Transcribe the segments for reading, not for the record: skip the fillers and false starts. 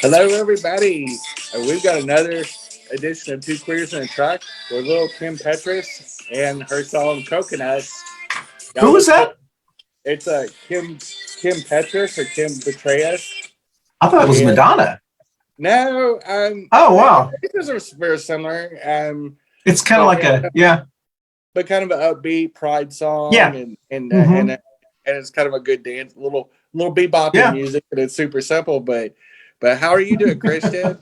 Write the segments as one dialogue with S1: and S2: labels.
S1: Hello, everybody. We've got another edition of Two Queers in a Truck with little Kim Petras and her song "Coconuts."
S2: Who was that?
S1: It's Kim Petras or Kim Betrayus.
S2: I thought it was Madonna.
S1: No.
S2: Oh wow.
S1: These are very similar.
S2: It's kind of like
S1: but kind of an upbeat pride song.
S2: Yeah.
S1: And it's kind of a good dance, little bebopping music, and it's super simple. But how are you doing, Christian?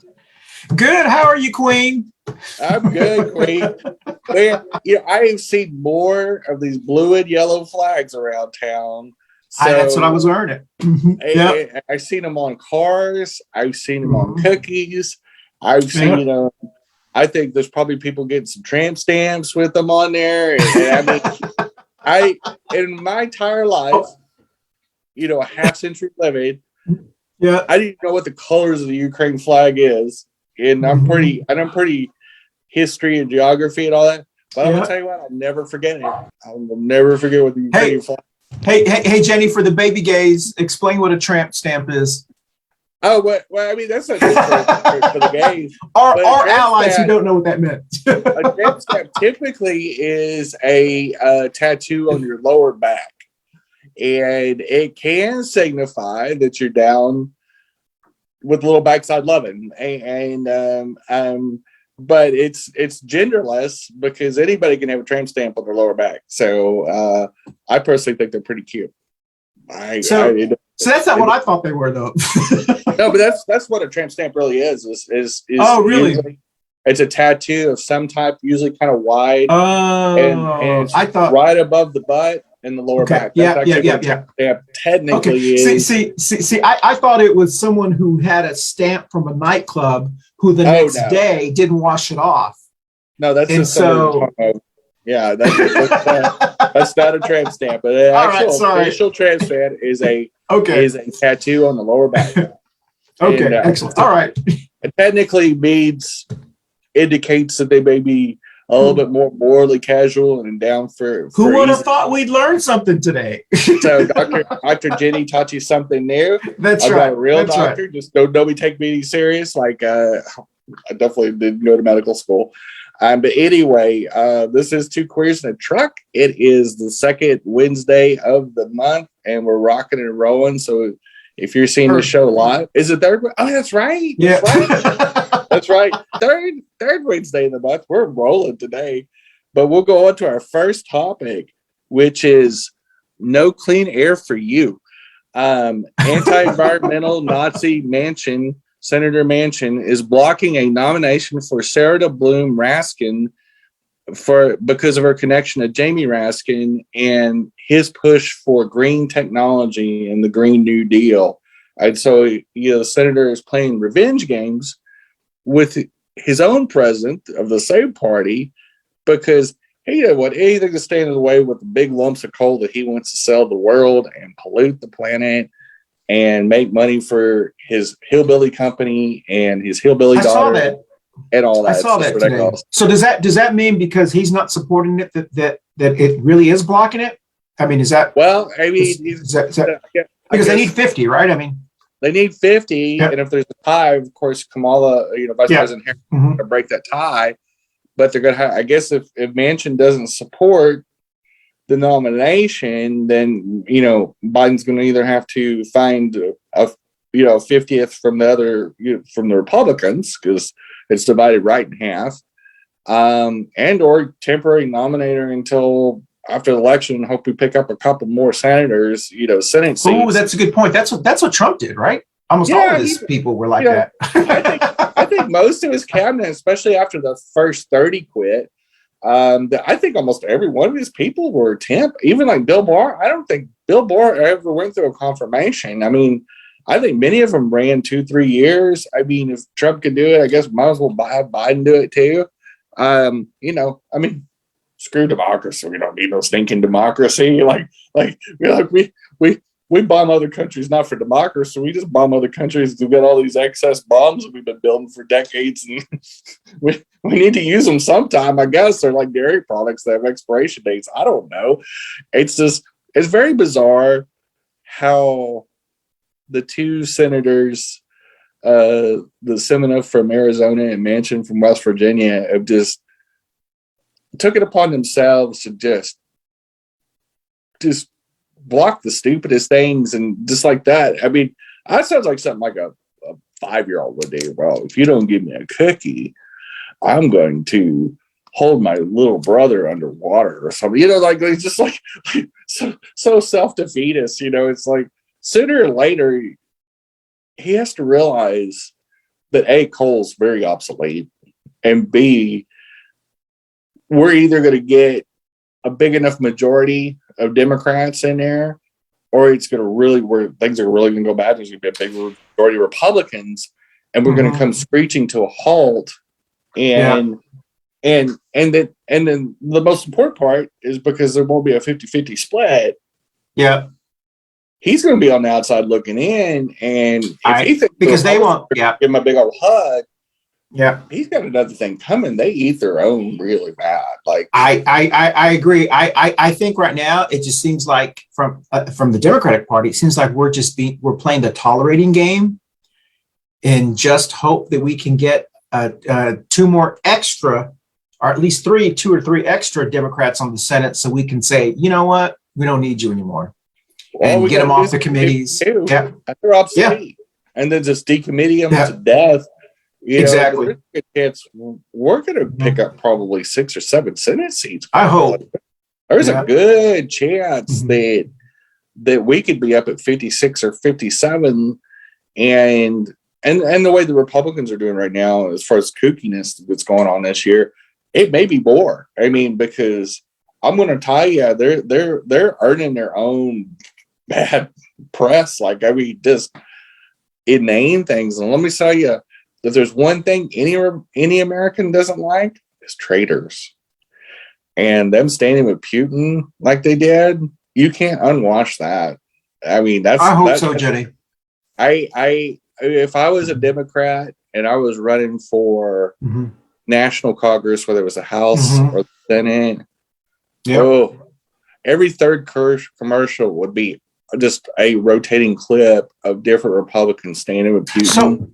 S2: Good. How are you, Queen?
S1: I'm good, Queen. Man, I have seen more of these blue and yellow flags around town. So
S2: That's what I was learning.
S1: I've seen them on cars. I've seen them on cookies. I've seen I think there's probably people getting some tramp stamps with them on there. And I mean, in my entire life, a half century living, I didn't know what the colors of the Ukraine flag is. And I'm pretty history and geography and all that. But I'm gonna tell you what, I'll never forget it. I'll never forget what the Ukrainian flag.
S2: Hey, Jenny, for the baby gays, explain what a tramp stamp is.
S1: Oh, well, I mean, that's not just for the gays.
S2: Our allies who don't know what that meant.
S1: A tramp stamp typically is a tattoo on your lower back. And it can signify that you're down with little backside loving. But it's genderless because anybody can have a tramp stamp on their lower back. So I personally think they're pretty cute.
S2: So that's not what I thought they were, though.
S1: No, but that's what a tramp stamp really is
S2: oh, really?
S1: It's a tattoo of some type, usually kind of wide. And it's
S2: I thought
S1: right above the butt and the lower back.
S2: Yeah.
S1: Stamp technically is.
S2: See, I thought it was someone who had a stamp from a nightclub who the next day didn't wash it off.
S1: No, that's just yeah, that's not a tramp stamp, but an official tramp stamp is a tattoo on the lower back.
S2: Okay, excellent. All right.
S1: It technically indicates that they may be a little bit more morally casual and down for.
S2: Who would have thought we'd learn something today?
S1: So Dr. Jenny taught you something new.
S2: That's
S1: I'm
S2: right.
S1: not a real doctor. Right. Just don't nobody take me serious. Like I definitely didn't go to medical school. But anyway, this is Two Queers in a Truck. It is the second Wednesday of the month, and we're rocking and rolling. So if you're seeing the show live, is it third? Oh, that's right.
S2: Yeah.
S1: That's right. Third Wednesday of the month. We're rolling today. But we'll go on to our first topic, which is no clean air for you. Anti-environmental Nazi Senator Manchin is blocking a nomination for Sarah Bloom Raskin because of her connection to Jamie Raskin and his push for green technology and the Green New Deal. And so, the senator is playing revenge games with his own president of the same party because he didn't want anything to stand in the way with the big lumps of coal that he wants to sell the world and pollute the planet and make money for his hillbilly company and his hillbilly daughter and all that.
S2: I saw that today. So does that mean because he's not supporting it that it really is blocking it? I mean, is that because they need 50, right? I mean,
S1: they need 50, and if there's a tie, of course, Kamala, Vice President Harris, is going to break that tie. But they're going to have, I guess, if Manchin doesn't support the nomination, then Biden's going to either have to find a 50th from the other from the Republicans because it's divided right in half, and or temporary nominator until after the election and hope we pick up a couple more senators, Senate seats.
S2: Oh, that's a good point. That's what Trump did, right? Almost all of his people were like that.
S1: I think most of his cabinet, especially after the first 30 quit, I think almost every one of his people were temp. Even like Bill Barr, I don't think Bill Barr ever went through a confirmation. I mean, I think many of them ran 2-3 years. I mean, if Trump could do it, I guess might as well have Biden do it too. I mean, screw democracy. We don't need no stinking democracy. We bomb other countries not for democracy. We just bomb other countries to get all these excess bombs that we've been building for decades, and we need to use them sometime. I guess they're like dairy products that have expiration dates. I don't know. It's very bizarre how the two senators the Seminole from Arizona and Manchin from West Virginia have just took it upon themselves to just block the stupidest things and just like that. I mean, that sounds like something like a 5-year-old would do. Well, if you don't give me a cookie, I'm going to hold my little brother underwater or something. You know, like it's just like so self-defeatist. You know, it's like sooner or later he has to realize that A, coal's very obsolete, and B, we're either going to get a big enough majority of Democrats in there, or it's going to really, where things are really going to go bad. There's going to be a big majority of Republicans, and we're going to come screeching to a halt. And then the most important part is because there won't be a 50-50 split.
S2: Yeah.
S1: He's going to be on the outside looking in, and if he thinks
S2: because they won't
S1: give him a big old hug,
S2: he's
S1: got another thing coming. They eat their own really bad. Like
S2: I agree. I think right now it just seems like from the Democratic Party, it seems like we're playing the tolerating game, and just hope that we can get two more extra, or at least two or three extra Democrats on the Senate, so we can say, you know what, we don't need you anymore. And get them off the committees.
S1: Yeah, they're obsolete, and then just decommittee them to death.
S2: Exactly.
S1: We're going to pick up probably 6 or 7 Senate seats.
S2: I hope
S1: there's a good chance that we could be up at 56 or 57, and the way the Republicans are doing right now, as far as kookiness that's going on this year, it may be more. I mean, because I'm going to tell you, they're earning their own bad press. Like, I mean, just inane things. And let me tell you, if there's one thing any American doesn't like, is traitors. And them standing with Putin like they did, you can't unwash that. I mean,
S2: I hope so, Jenny.
S1: If I was a Democrat and I was running for national Congress, whether it was the House or the Senate, every third commercial would be just a rotating clip of different Republicans standing with Putin.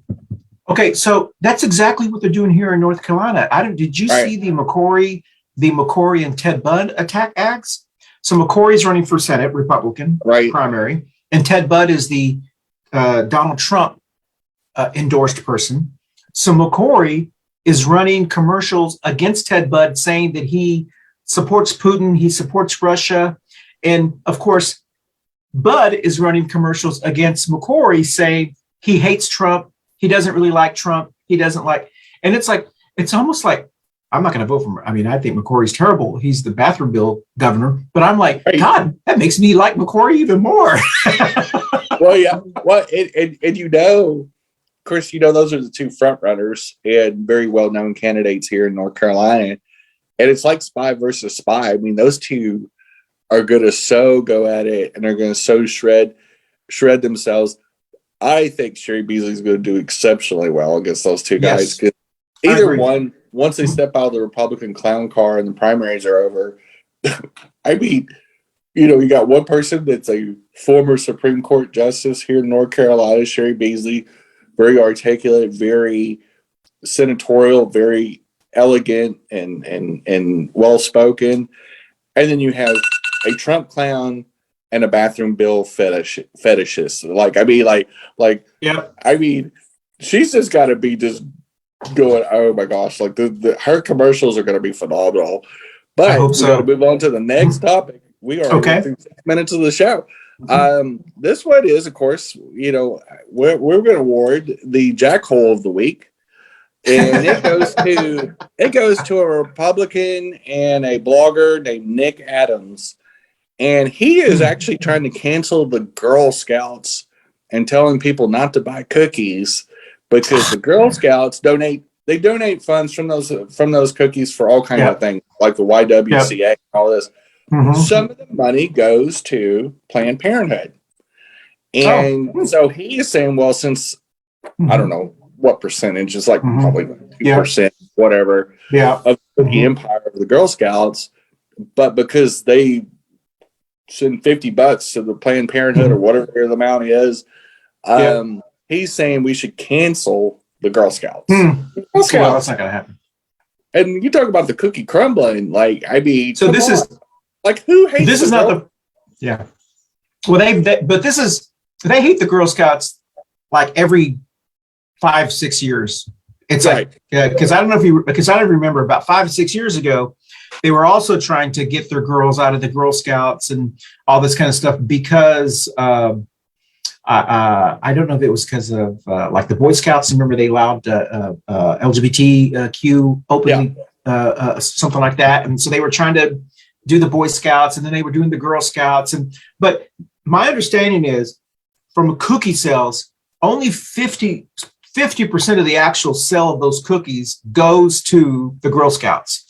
S2: So that's exactly what they're doing here in North Carolina. Did you see the McCrory and Ted Budd attack acts? So McCrory's running for Senate, Republican primary, and Ted Budd is the Donald Trump endorsed person. So McCrory is running commercials against Ted Budd, saying that he supports Putin, he supports Russia, and of course, Budd is running commercials against McCrory, saying he hates Trump, he doesn't really like Trump, and it's almost like, I'm not going to vote for him. I mean, I think McCrory's terrible. He's the bathroom bill governor, but I'm like, God, that makes me like McCrory even more.
S1: Well, yeah. Well, and Chris, those are the two front runners and very well-known candidates here in North Carolina. And it's like spy versus spy. I mean, those two are going to go at it, and they're going to shred themselves. I think Sherry Beasley's going to do exceptionally well against those two guys. Because either one, once they step out of the Republican clown car and the primaries are over, I mean, you got one person that's a former Supreme Court justice here in North Carolina, Sherry Beasley, very articulate, very senatorial, very elegant and well-spoken. And then you have a Trump clown and a bathroom bill fetishist. I mean, she's just got to be just going, oh my gosh, like her commercials are going to be phenomenal. But we got to move on to the next topic. We are through 6 minutes of the show. This one is, of course, we're going to award the Jackhole of the Week. And it goes to a Republican and a blogger named Nick Adams. And he is actually trying to cancel the Girl Scouts and telling people not to buy cookies because the Girl Scouts donate funds from those cookies for all kinds of things, like the YWCA and all this. Some of the money goes to Planned Parenthood. And so he is saying, well, since I don't know what percentage, it's like probably 2%, whatever, of the empire of the Girl Scouts, but because they send $50 to the Planned Parenthood or whatever the amount is, He's saying we should cancel the Girl Scouts.
S2: Well, that's not going to happen.
S1: And you talk about the cookie crumbling, like, I mean,
S2: so this is
S1: like, who hates
S2: this is not the well, but this is, they hate the Girl Scouts like every 5-6 years. It's right. Like, because I don't remember about 5 to 6 years ago, they were also trying to get their girls out of the Girl Scouts and all this kind of stuff because I don't know if it was because of like the Boy Scouts. Remember, they allowed LGBTQ openly, something like that. And so they were trying to do the Boy Scouts, and then they were doing the Girl Scouts. But my understanding is from cookie sales, only 50% of the actual sale of those cookies goes to the Girl Scouts.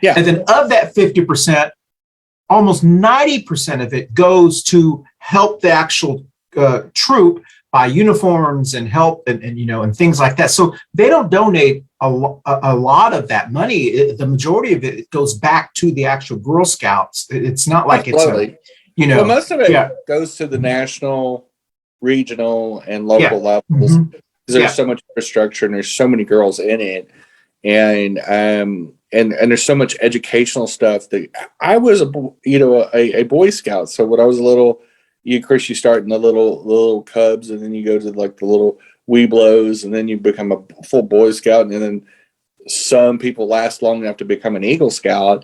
S2: Yeah. And then of that 50%, almost 90% of it goes to help the actual troop buy uniforms and help and things like that. So they don't donate a lot of that money. The majority of it goes back to the actual Girl Scouts. It's not like
S1: Absolutely. Well, most of it goes to the national, regional, and local levels because there's so much infrastructure and there's so many girls in it, and there's so much educational stuff. That I was a Boy Scout, so when I was a little, you start in the little cubs, and then you go to like the little Weeblos, and then you become a full Boy Scout, and then some people last long enough to become an Eagle Scout.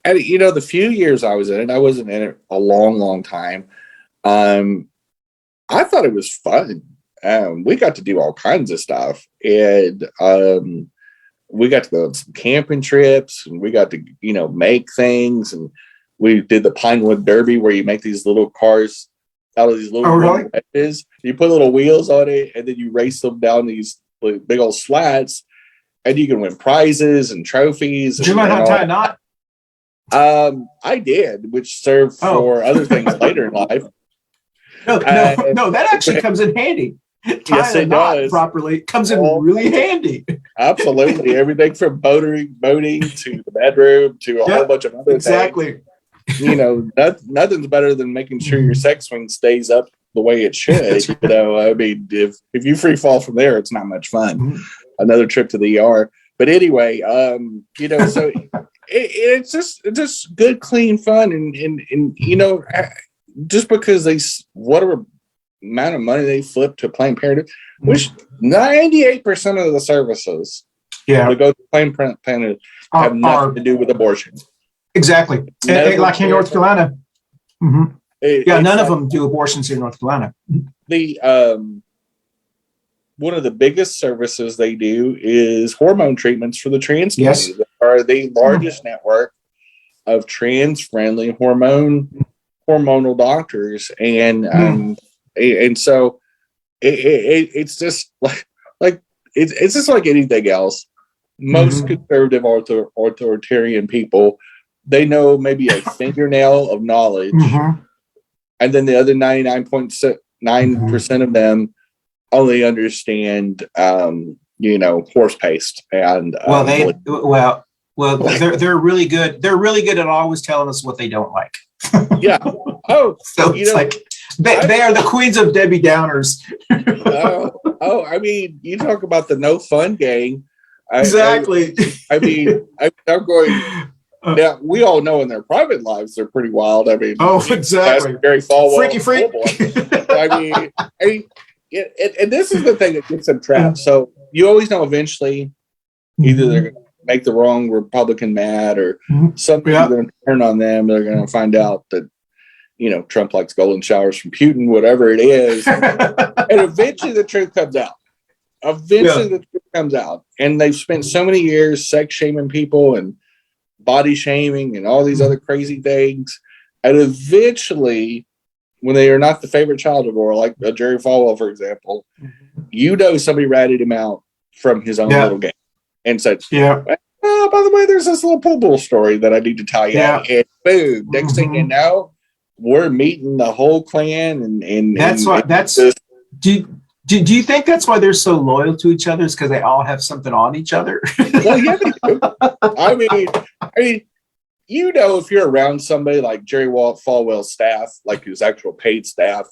S1: And the few years I was in it, I wasn't in it a long time. I thought it was fun. We got to do all kinds of stuff, and we got to go on some camping trips, and we got to make things, and we did the Pinewood Derby where you make these little cars out of these little wedges. You put little wheels on it, and then you race them down these big old slats, and you can win prizes and trophies.
S2: Did you learn how to tie a knot?
S1: I did, which served for other things later in life.
S2: No, that actually comes in handy.
S1: Yes, it does.
S2: Properly comes in really handy.
S1: Absolutely, everything from boating to the bedroom to a whole bunch of other things. Nothing's better than making sure your sex swing stays up the way it should. I mean, if you free fall from there, it's not much fun. Mm-hmm. Another trip to the ER. But anyway, so it's just good, clean fun, and just because whatever amount of money they flip to Planned Parenthood, which 98% of the services that go to Planned Parenthood have nothing to do with abortion.
S2: Exactly. Like here in North Carolina. Mm-hmm. None of them do abortions here in North Carolina.
S1: One of the biggest services they do is hormone treatments for the trans community. They are the largest network of trans-friendly hormonal doctors, and so it's just like it's just like anything else. Most conservative authoritarian people, they know maybe a fingernail of knowledge, and then the other 99.9% of them only understand horse paste and
S2: they're really good. They're really good at always telling us what they don't like.
S1: So
S2: it's like they are the queens of Debbie Downers.
S1: I mean, you talk about the no fun gang.
S2: Exactly.
S1: I'm going. Now we all know in their private lives they're pretty wild. I mean,
S2: exactly.
S1: Gary Falwell,
S2: freaky freak.
S1: And this is the thing that gets them trapped. So you always know eventually either they're going to make the wrong Republican mad, or something's going to turn on them. They're going to find out that Trump likes golden showers from Putin, whatever it is, and eventually the truth comes out. The truth comes out, and they've spent so many years sex shaming people and body shaming and all these other crazy things, and eventually, when they are not the favorite child of war, like Jerry Falwell, for example, somebody ratted him out from his own little game and said, by the way, there's this little pool bull story that I need to tell you. And boom, next thing you know, we're meeting the whole clan. And
S2: do you think that's why they're so loyal to each other? Is because they all have something on each other?
S1: Well, yeah, they do. I mean, if you're around somebody like Jerry Falwell's staff, like his actual paid staff,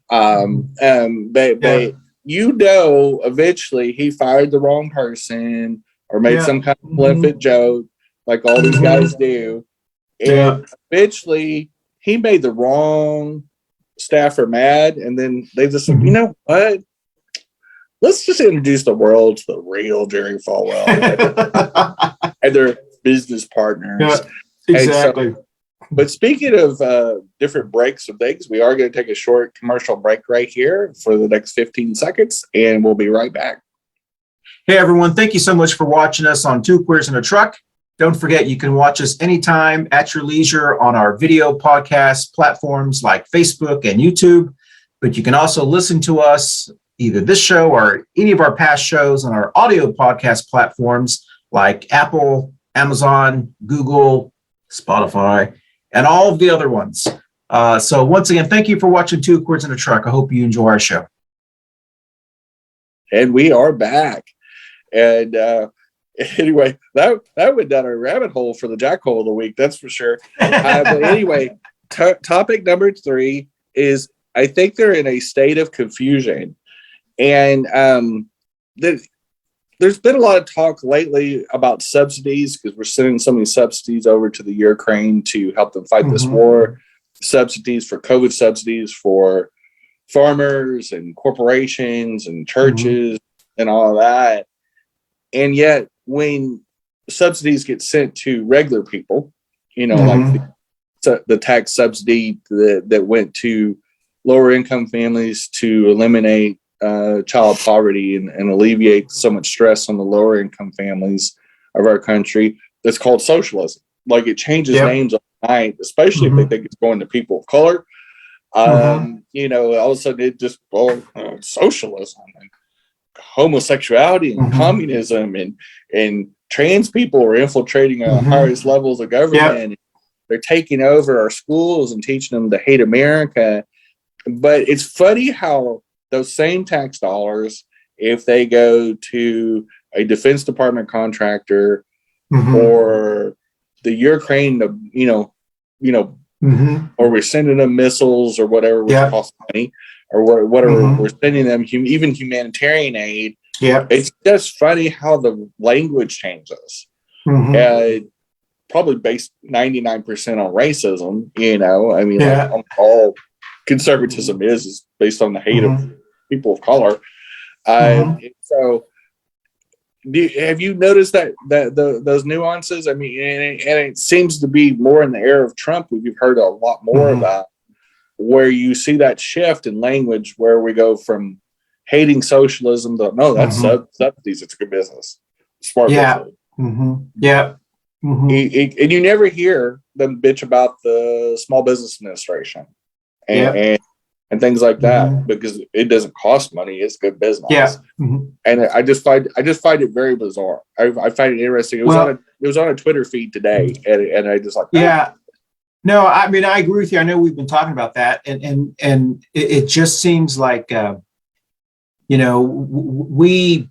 S1: Eventually he fired the wrong person or made some kind of flippant joke, like all these guys do. And eventually he made the wrong staffer mad. And then they just said, you know what? Let's just introduce the world to the real Jerry Falwell and their business partners.
S2: Yeah, exactly.
S1: But speaking of different breaks of things, we are going to take a short commercial break right here for the next 15 seconds, and we'll be right back.
S2: Hey, everyone. Thank you so much for watching us on Two Queers in a Truck. Don't forget, you can watch us anytime at your leisure on our video podcast platforms like Facebook and YouTube. But you can also listen to us, either this show or any of our past shows, on our audio podcast platforms like Apple, Amazon, Google, Spotify, and all of the other ones. So once again, thank you for watching Two Queers in a Truck. I hope you enjoy our show.
S1: And we are back. And anyway, that went down a rabbit hole for the jackhole of the week, that's for sure. But anyway, topic number 3 is, I think they're in a state of confusion. And there's been a lot of talk lately about subsidies, because we're sending so many subsidies over to the Ukraine to help them fight this war. Subsidies for COVID, subsidies for farmers and corporations and churches and all of that. And yet when subsidies get sent to regular people, like the tax subsidy that went to lower income families to eliminate child poverty and alleviate so much stress on the lower income families of our country, that's called socialism. Like, it changes names overnight, especially if they think it's going to people of color. All of a sudden it just, socialism and homosexuality and communism and trans people are infiltrating the highest levels of government. They're taking over our schools and teaching them to hate America. But it's funny how those same tax dollars, if they go to a Defense Department contractor or the Ukraine, or we're sending them missiles or whatever, which costs money, or whatever we're sending them, even humanitarian aid. It's just funny how the language changes. Probably based 99% on racism. I mean, all conservatism is based on the hate of people of color. So have you noticed that those nuances? I mean, and it seems to be more in the era of Trump. We've heard a lot more about where you see that shift in language, where we go from hating socialism to, no, that's subsidies. It's good business. Smart business. And you never hear them bitch about the Small Business Administration and things like that, because it doesn't cost money. It's good business. And I just find it very bizarre. I find it interesting. It was on a Twitter feed today, and I just like,
S2: no, I mean, I agree with you. I know we've been talking about that, and it just seems like we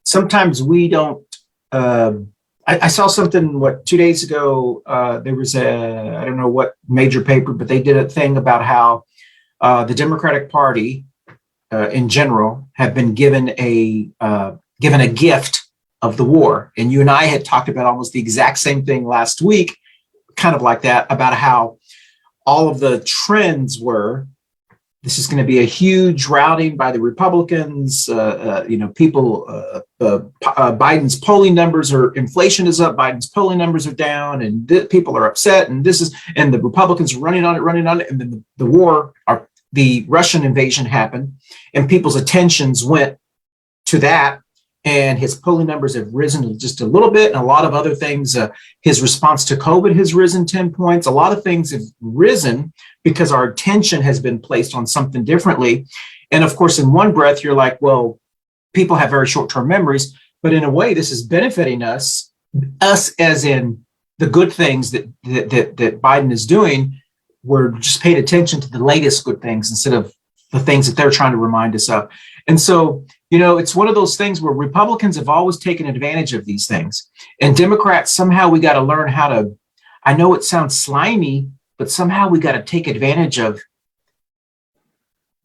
S2: sometimes we don't. I saw something 2 days ago. There was I don't know what major paper, but they did a thing about how the Democratic Party in general have been given a gift of the war. And you and I had talked about almost the exact same thing last week, kind of like that, about how all of the trends were, this is going to be a huge routing by the Republicans. Biden's polling numbers inflation is up, Biden's polling numbers are down, and people are upset, and the Republicans are running on it, and then the Russian invasion happened, and people's attentions went to that, and his polling numbers have risen just a little bit, and a lot of other things. His response to COVID has risen 10 points. A lot of things have risen because our attention has been placed on something differently. And of course, in one breath, you're like, well, people have very short-term memories, but in a way, this is benefiting us as in the good things that Biden is doing. We're just paying attention to the latest good things instead of the things that they're trying to remind us of. And so, it's one of those things where Republicans have always taken advantage of these things. And Democrats, somehow we got to learn how to, I know it sounds slimy, but somehow we got to take advantage of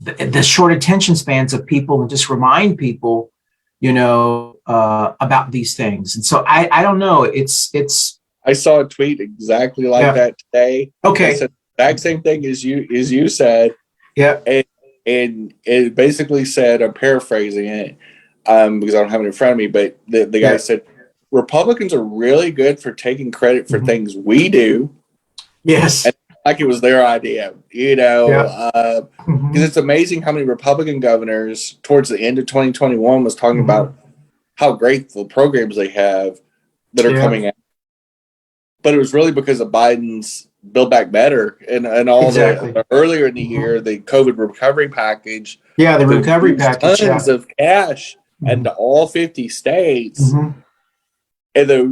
S2: the short attention spans of people and just remind people, about these things. And so I don't know.
S1: I saw a tweet exactly like that today.
S2: Okay.
S1: It said the exact same thing as you said.
S2: Yeah.
S1: And it basically said, I'm paraphrasing it, because I don't have it in front of me, but the guy said, Republicans are really good for taking credit for things we do.
S2: Yes.
S1: And like it was their idea, because it's amazing how many Republican governors towards the end of 2021 was talking about how great the programs they have that are coming out. But it was really because of Biden's Build Back Better and all the earlier in the year, the COVID recovery package.
S2: Yeah, the recovery package.
S1: Tons of cash into all 50 states. And the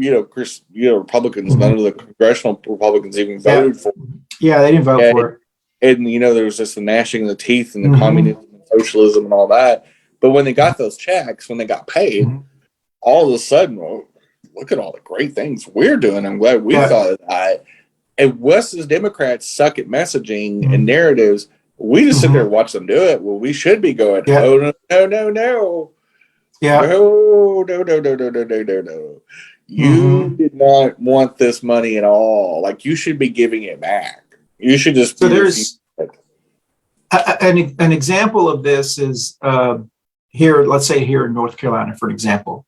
S1: Republicans, none of the congressional Republicans even voted for it.
S2: Yeah, they didn't vote for it.
S1: And there was just the gnashing of the teeth and the communism and socialism and all that. But when they got those checks, when they got paid, all of a sudden, look at all the great things we're doing. I'm glad we thought of that. And West as Democrats suck at messaging and narratives. We just sit there and watch them do it. Well, we should be going, oh, no.
S2: Yeah.
S1: No. You did not want this money at all. Like, you should be giving it back. You should just.
S2: So there's an example of this is here, let's say here in North Carolina, for an example.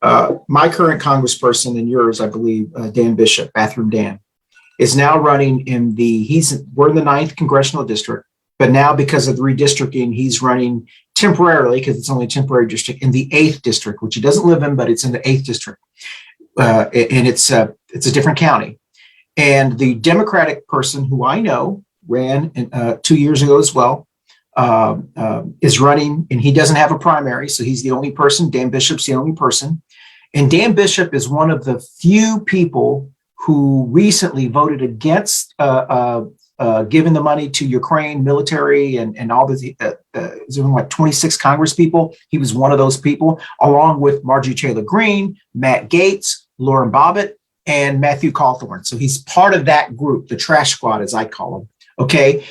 S2: My current congressperson and yours, I believe, Dan Bishop, Bathroom Dan, is now running we're in the 9th congressional district, but now because of the redistricting, he's running temporarily, because it's only a temporary district, in the 8th district, which he doesn't live in, but it's in the 8th district. And it's a different county. And the Democratic person who I know ran 2 years ago as well, is running, and he doesn't have a primary. So he's the only person. Dan Bishop's the only person. And Dan Bishop is one of the few people who recently voted against giving the money to Ukraine military and all the, like 26 Congress people. He was one of those people, along with Marjorie Taylor Greene, Matt Gaetz, Lauren Bobbitt, and Matthew Cawthorn. So he's part of that group, the trash squad, as I call them. Okay.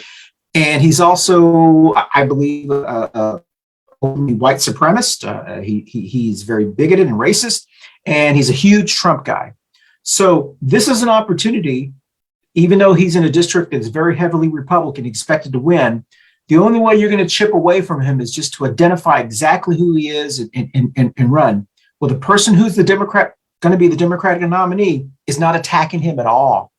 S2: And he's also, I believe, openly white supremacist. He's very bigoted and racist, and he's a huge Trump guy. So this is an opportunity, even though he's in a district that's very heavily Republican, expected to win. The only way you're going to chip away from him is just to identify exactly who he is and run. Well, the person who's going to be the Democratic nominee is not attacking him at all.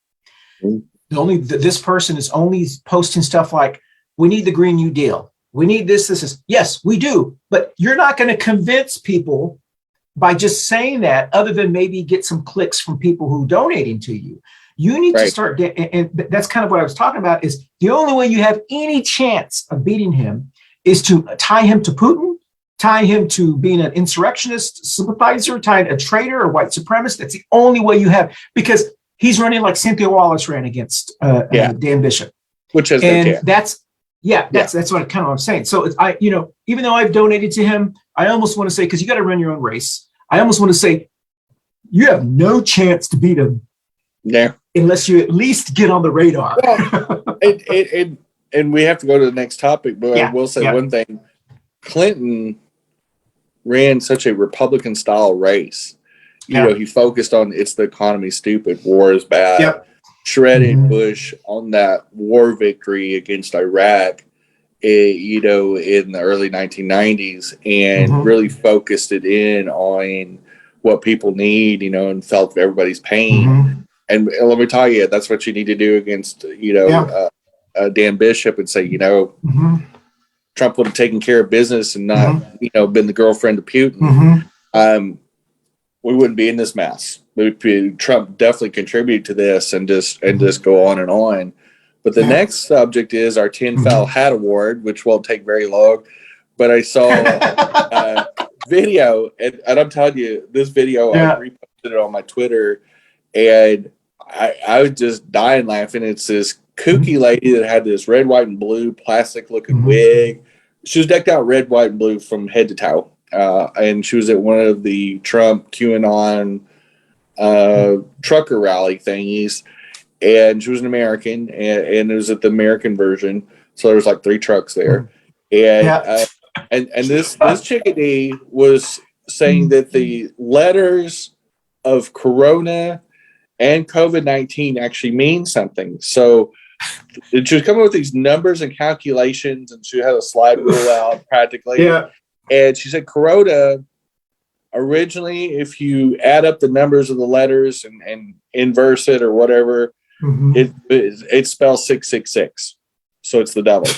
S2: This person is only posting stuff like, we need the Green New Deal. We need this. Yes, we do. But you're not going to convince people by just saying that, other than maybe get some clicks from people who are donating to you. You need to start, and that's kind of what I was talking about, is the only way you have any chance of beating him is to tie him to Putin, tie him to being an insurrectionist sympathizer, tie a traitor or white supremacist. That's the only way you have, because he's running like Cynthia Wallace ran against Dan Bishop.
S1: Which is,
S2: and that's what kind of I'm saying. So even though I've donated to him, I almost want to say, because you got to run your own race, I almost want to say, you have no chance to beat him.
S1: Yeah.
S2: Unless you at least get on the radar.
S1: Well, and we have to go to the next topic, but I will say one thing. Clinton ran such a Republican style race. He focused on, it's the economy stupid, war is bad. Shredded Bush on that war victory against Iraq, in the early 1990s, and really focused it in on what people need, and felt everybody's pain. And let me tell you, that's what you need to do against, Dan Bishop, and say, Trump would have taken care of business and not, been the girlfriend of Putin. We wouldn't be in this mess. Trump definitely contributed to this, and just go on and on. But the next subject is our tinfoil hat award, which won't take very long. But I saw a video, and I'm telling you, this video, I reposted it on my Twitter, and I was just dying laughing. It's this kooky lady that had this red, white, and blue plastic looking wig. She was decked out red, white, and blue from head to toe. And she was at one of the Trump QAnon trucker rally thingies. And she was an American, and it was at the American version. So there was like 3 trucks there. And this chickadee was saying that the letters of Corona and COVID-19 actually mean something. So she was coming with these numbers and calculations, and she had a slide rule out practically.
S2: Yeah.
S1: And she said Corona, originally, if you add up the numbers of the letters and inverse it or whatever, it spells 666. So it's the devil.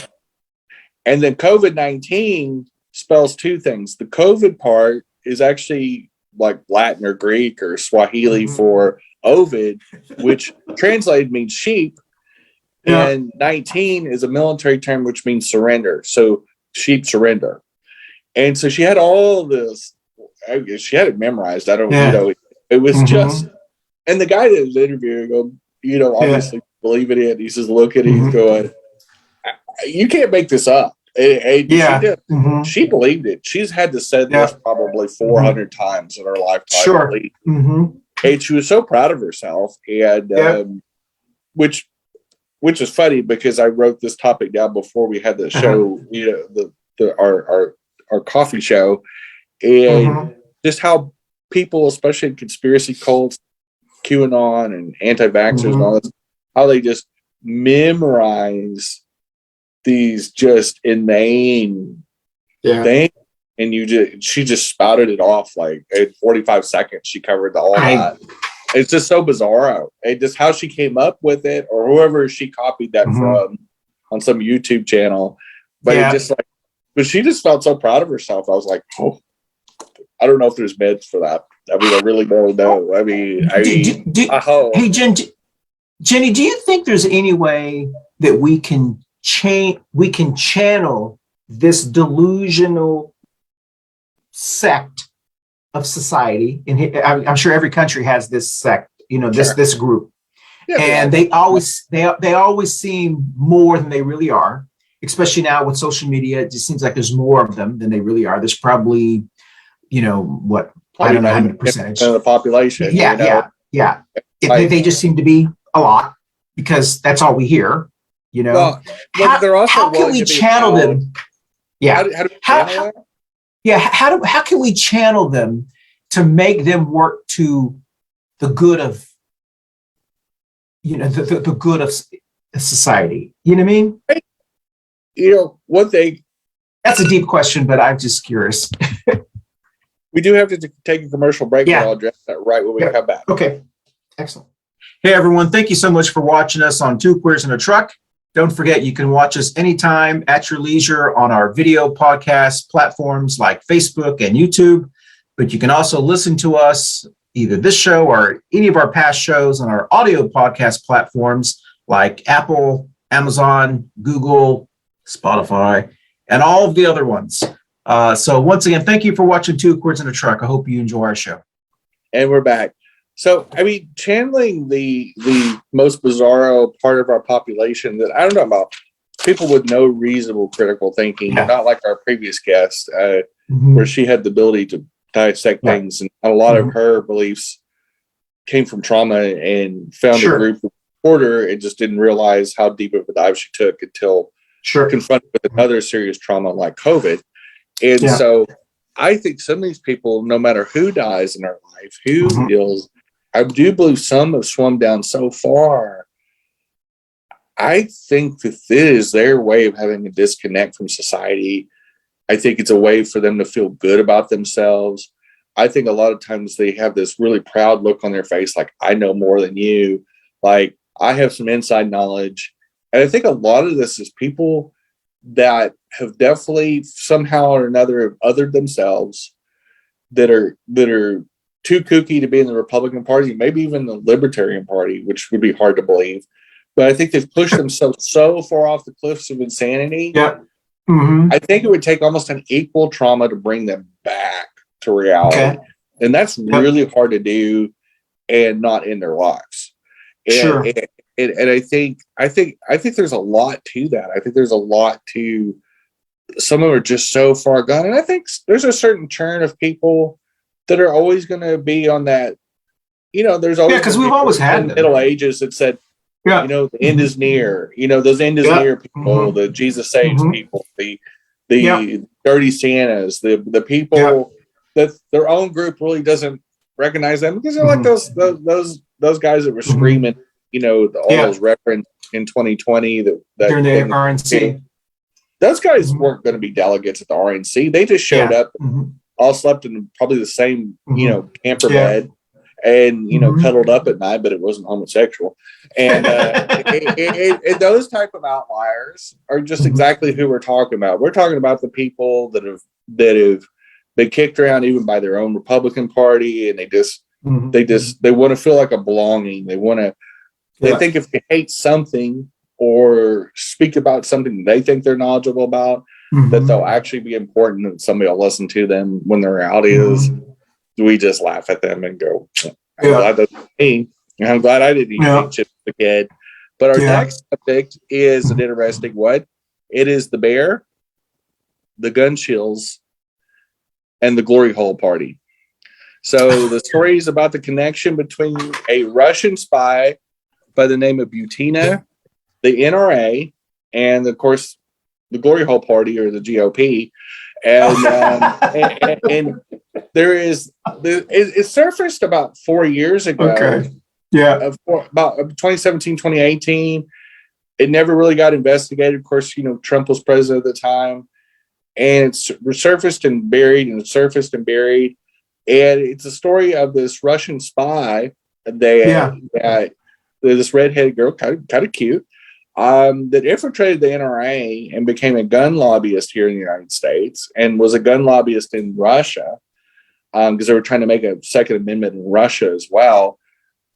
S1: And then COVID-19 spells two things. The COVID part is actually like Latin or Greek or Swahili for Ovid, which translated means sheep. Yeah. And 19 is a military term which means surrender. So sheep surrender. And so she had all this. She had it memorized. I don't, it was just. And the guy that was interviewing him, obviously believe in it. He says, look at it. He's going, you can't make this up. She believed it. She's had to say this probably 400 times in her lifetime.
S2: Sure.
S1: And she was so proud of herself. And which is funny because I wrote this topic down before we had the show, our coffee show, and just how people, especially in conspiracy cults, QAnon and anti-vaxxers and all this, how they just memorize these just inane things, and she just spouted it off like in 45 seconds. She covered all that. It's just so bizarre. And just how she came up with it, or whoever she copied that from on some YouTube channel. But it just like, but she just felt so proud of herself. I was like, oh, I don't know if there's meds for that. I mean, I really don't know. I mean,
S2: hey, Jenny, do you think there's any way that we can channel this delusional sect of society? And I'm sure every country has this sect, this group, and they always seem more than they really are. Especially now with social media, it just seems like there's more of them than they really are. There's probably, I don't know how many percentage
S1: of the population.
S2: They just seem to be a lot because that's all we hear.
S1: Well,
S2: how can we channel them? Yeah. How can we channel them to make them work to the good of, the good of society? You know what I mean?
S1: One thing.
S2: That's a deep question, but I'm just curious.
S1: We do have to take a commercial break. And I'll address that right when we come back.
S2: Okay. Excellent. Hey, everyone. Thank you so much for watching us on Two Queers in a Truck. Don't forget, you can watch us anytime at your leisure on our video podcast platforms like Facebook and YouTube. But you can also listen to us, either this show or any of our past shows, on our audio podcast platforms like Apple, Amazon, Google, Spotify, and all of the other ones. So once again, thank you for watching Two Queers in a Truck. I hope you enjoy our show.
S1: And we're back. So, I mean, channeling the most bizarro part of our population that I don't know about, people with no reasonable critical thinking, not like our previous guest, where she had the ability to dissect things, and a lot of her beliefs came from trauma, and found a group of supporter and just didn't realize how deep of a dive she took until confronted with another serious trauma like COVID. And so I think some of these people, no matter who dies in our life, who deals, I do believe some have swum down so far. I think that this is their way of having a disconnect from society. I think it's a way for them to feel good about themselves. I think a lot of times they have this really proud look on their face, like, I know more than you. Like, I have some inside knowledge. And I think a lot of this is people that have definitely somehow or another othered themselves, that are too kooky to be in the Republican Party, maybe even the Libertarian Party, which would be hard to believe. But I think they've pushed themselves so far off the cliffs of insanity. I think it would take almost an equal trauma to bring them back to reality. And that's really hard to do and not end their lives. And, and I think there's a lot to that. I think there's a lot to, some of them are just so far gone. And I think there's a certain churn of people that are always going to be on that, there's always,
S2: because we've always had
S1: in the Middle Ages that said, the end is near, those end is near people, the Jesus saves people, the dirty Santas, the people that their own group really doesn't recognize them because they're like those guys that were screaming, all those reference in 2020 that
S2: during the RNC.
S1: Those guys weren't going to be delegates at the RNC. They just showed up, all slept in probably the same, camper bed, and cuddled up at night, but it wasn't homosexual. And and those type of outliers are just exactly who we're talking about. We're talking about the people that have been kicked around even by their own Republican Party, and they want to feel like a belonging. They think if they hate something or speak about something they think they're knowledgeable about, that they'll actually be important and somebody will listen to them when the reality is we just laugh at them and go, I'm glad that's me. I'm glad I didn't eat chips as a kid. But our next subject is an interesting one. It is the bear, the gun chills, and the glory hole party. So the story is about the connection between a Russian spy by the name of Butina, the NRA, and of course the glory hole party or the GOP. And there is it surfaced about 4 years ago.
S2: Okay.
S1: About 2017, 2018. It never really got investigated. Of course, Trump was president at the time, and it's resurfaced and buried and surfaced and buried. And it's a story of this Russian spy that this redheaded girl, kind of cute, that infiltrated the NRA and became a gun lobbyist here in the United States and was a gun lobbyist in Russia because they were trying to make a Second Amendment in Russia as well.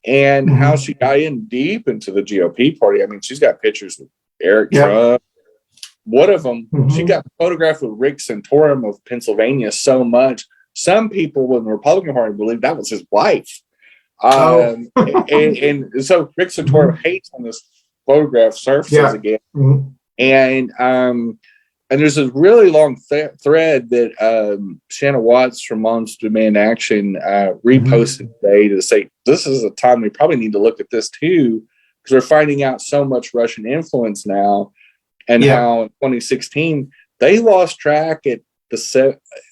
S1: And how she got in deep into the GOP party. I mean, she's got pictures of Eric Trump. One of them, she got photographed with Rick Santorum of Pennsylvania so much. Some people in the Republican Party believe that was his wife. And so Rick Santorum hates on this photograph surfaces again. And there's a really long thread that Shanna Watts from Moms Demand Action reposted today to say this is a time we probably need to look at this too, because we're finding out so much Russian influence now, and how in 2016 they lost track at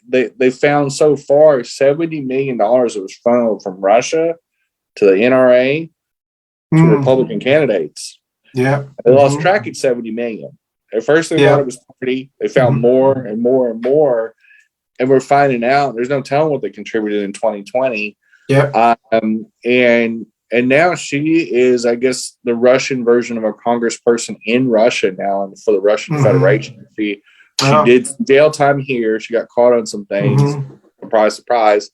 S1: they found so far $70 million that was funneled from Russia to the NRA to Republican candidates. They lost track at 70 million. At first, they thought it was 30. They found more and more and more, and we're finding out there's no telling what they contributed in 2020. And now she is, I guess, the Russian version of a congressperson in Russia now, and for the Russian Federation. She did jail time here. She got caught on some things. Surprise, surprise.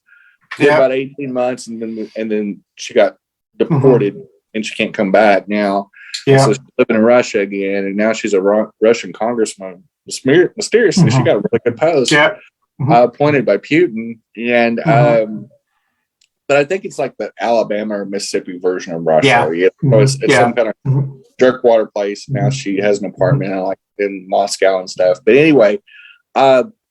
S1: Did about 18 months, and then she got deported, and she can't come back now. So she's living in Russia again, and now she's a Russian congressman. Mysteriously, she got a really good post appointed by Putin. And but I think it's like the Alabama or Mississippi version of Russia. So it's some kind of jerkwater place. Now she has an apartment in Moscow and stuff. But anyway,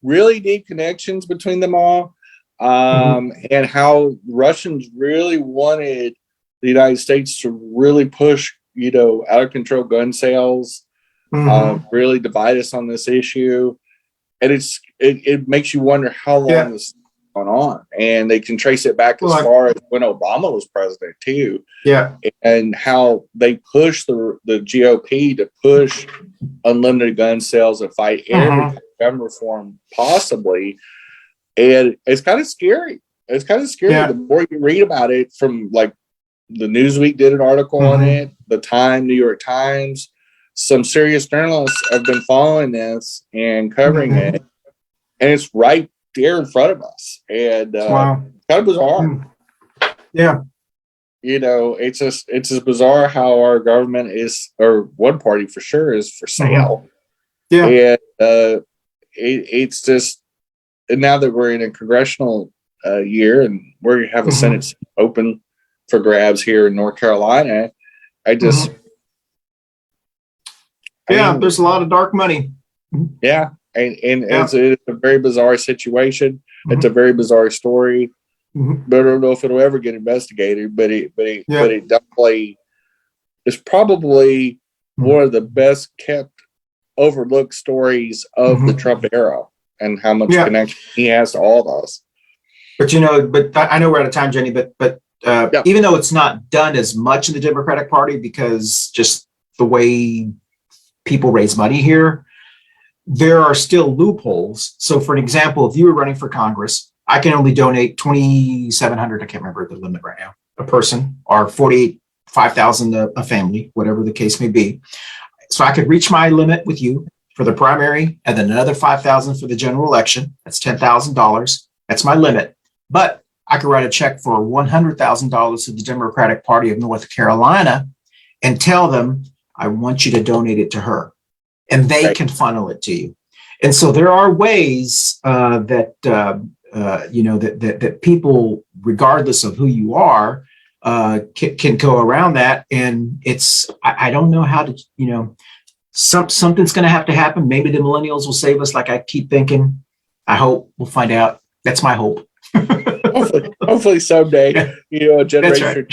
S1: really deep connections between them all, and how Russians really wanted the United States to really push out of control gun sales, really divide us on this issue. And it makes you wonder how long this has gone on. And they can trace it back as far as when Obama was president too. And how they pushed the GOP to push unlimited gun sales and fight every gun reform possibly. And it's kind of scary. The more you read about it, from the Newsweek did an article on it, the Time, New York Times, some serious journalists have been following this and covering it, and it's right there in front of us. And kind of bizarre. It's just bizarre how our government is, or one party for sure, is for sale. And it's just, and now that we're in a congressional year and we have a Senate seat open for grabs here in North Carolina, there's
S2: a lot of dark money.
S1: It's a very bizarre situation. It's a very bizarre story. But I don't know if it'll ever get investigated. But it definitely is probably one of the best kept overlooked stories of the Trump era and how much connection he has to all of us.
S2: But I know we're out of time, Jenny. But even though it's not done as much in the Democratic Party because just the way people raise money here, there are still loopholes. So, for an example, if you were running for Congress, I can only donate $2,700. I can't remember the limit right now. A person, or $5,000 a family, whatever the case may be. So I could reach my limit with you for the primary, and then another $5,000 for the general election. That's $10,000. That's my limit. But I could write a check for $100,000 to the Democratic Party of North Carolina and tell them, I want you to donate it to her. And they can funnel it to you. And so there are ways that people, regardless of who you are, can go around that. And I don't know how to, something's going to have to happen. Maybe the millennials will save us. Like I keep thinking, I hope we'll find out. That's my hope.
S1: hopefully someday, a generation,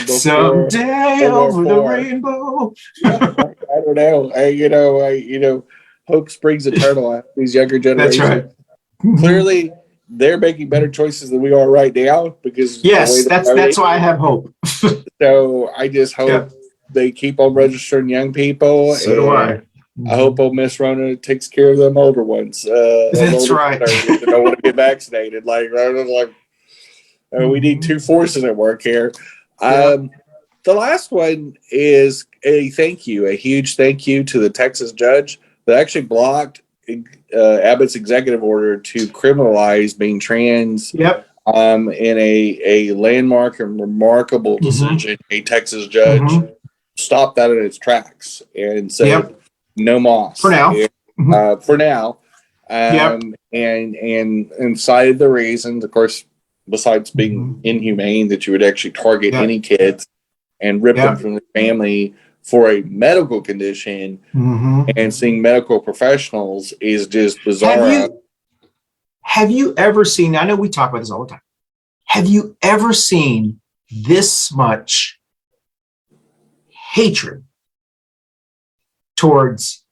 S2: someday over the rainbow.
S1: I don't know. Hope springs eternal. These younger generations. That's right. Clearly, they're making better choices than we are right now because
S2: that's why I have hope.
S1: So I just hope they keep on registering young people.
S2: So do I.
S1: I hope old Miss Rona takes care of them older ones.
S2: That's right.
S1: That don't want to get vaccinated. We need two forces at work here. The last one is a huge thank you to the Texas judge that actually blocked Abbott's executive order to criminalize being trans. In a landmark and remarkable decision. A Texas judge stopped that in its tracks and said, no moss
S2: for now.
S1: And cited the reasons, of course, besides being inhumane, that you would actually target any kids and rip them from the family for a medical condition, and seeing medical professionals is just bizarre.
S2: Have you ever seen? I know we talk about this all the time. Have you ever seen this much hatred towards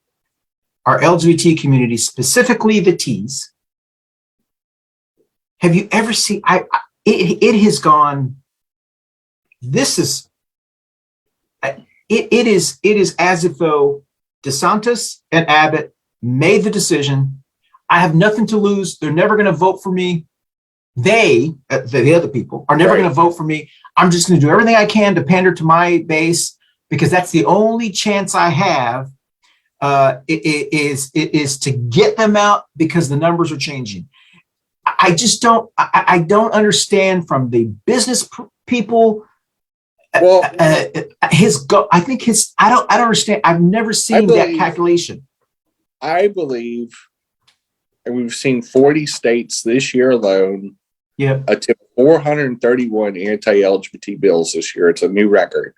S2: our LGBT community, specifically the T's? Have you ever seen? It has gone. This is. It is as if though DeSantis and Abbott made the decision. I have nothing to lose. They're never going to vote for me. The other people are never going to vote for me. I'm just going to do everything I can to pander to my base because that's the only chance I have. Is to get them out because the numbers are changing. I just don't. I don't understand from the business people.
S1: Well,
S2: I think I don't understand. I've never seen that calculation.
S1: I believe, and we've seen 40 states this year alone. Attempt 431 anti-LGBT bills this year. It's a new record.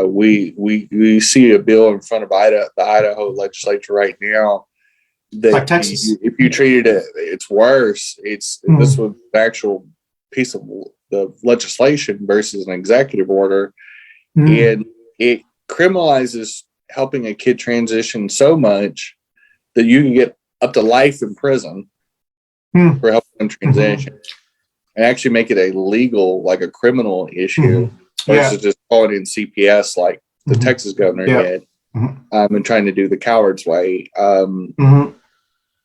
S1: We see a bill in front of the Idaho legislature right now that like Texas. If you treated it, it's worse. This was an actual piece of the legislation versus an executive order, and it criminalizes helping a kid transition so much that you can get up to life in prison for helping them transition, and actually make it a legal, like a criminal issue. Versus just calling in CPS like the Texas governor did, and trying to do the coward's way.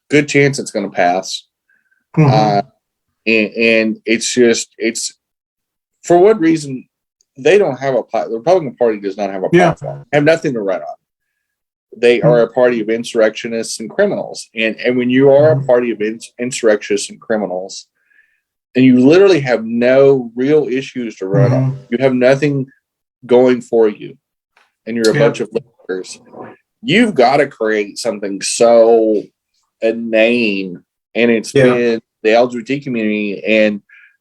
S1: Good chance it's going to pass. And it's for what reason they don't have the Republican Party does not have a platform. Have nothing to run on. They are a party of insurrectionists and criminals. And when you are a party of insurrectionists and criminals, and you literally have no real issues to run on. You have nothing going for you. And you're a bunch of lickers. You've got to create something so inane. And it's been the LGBT community. And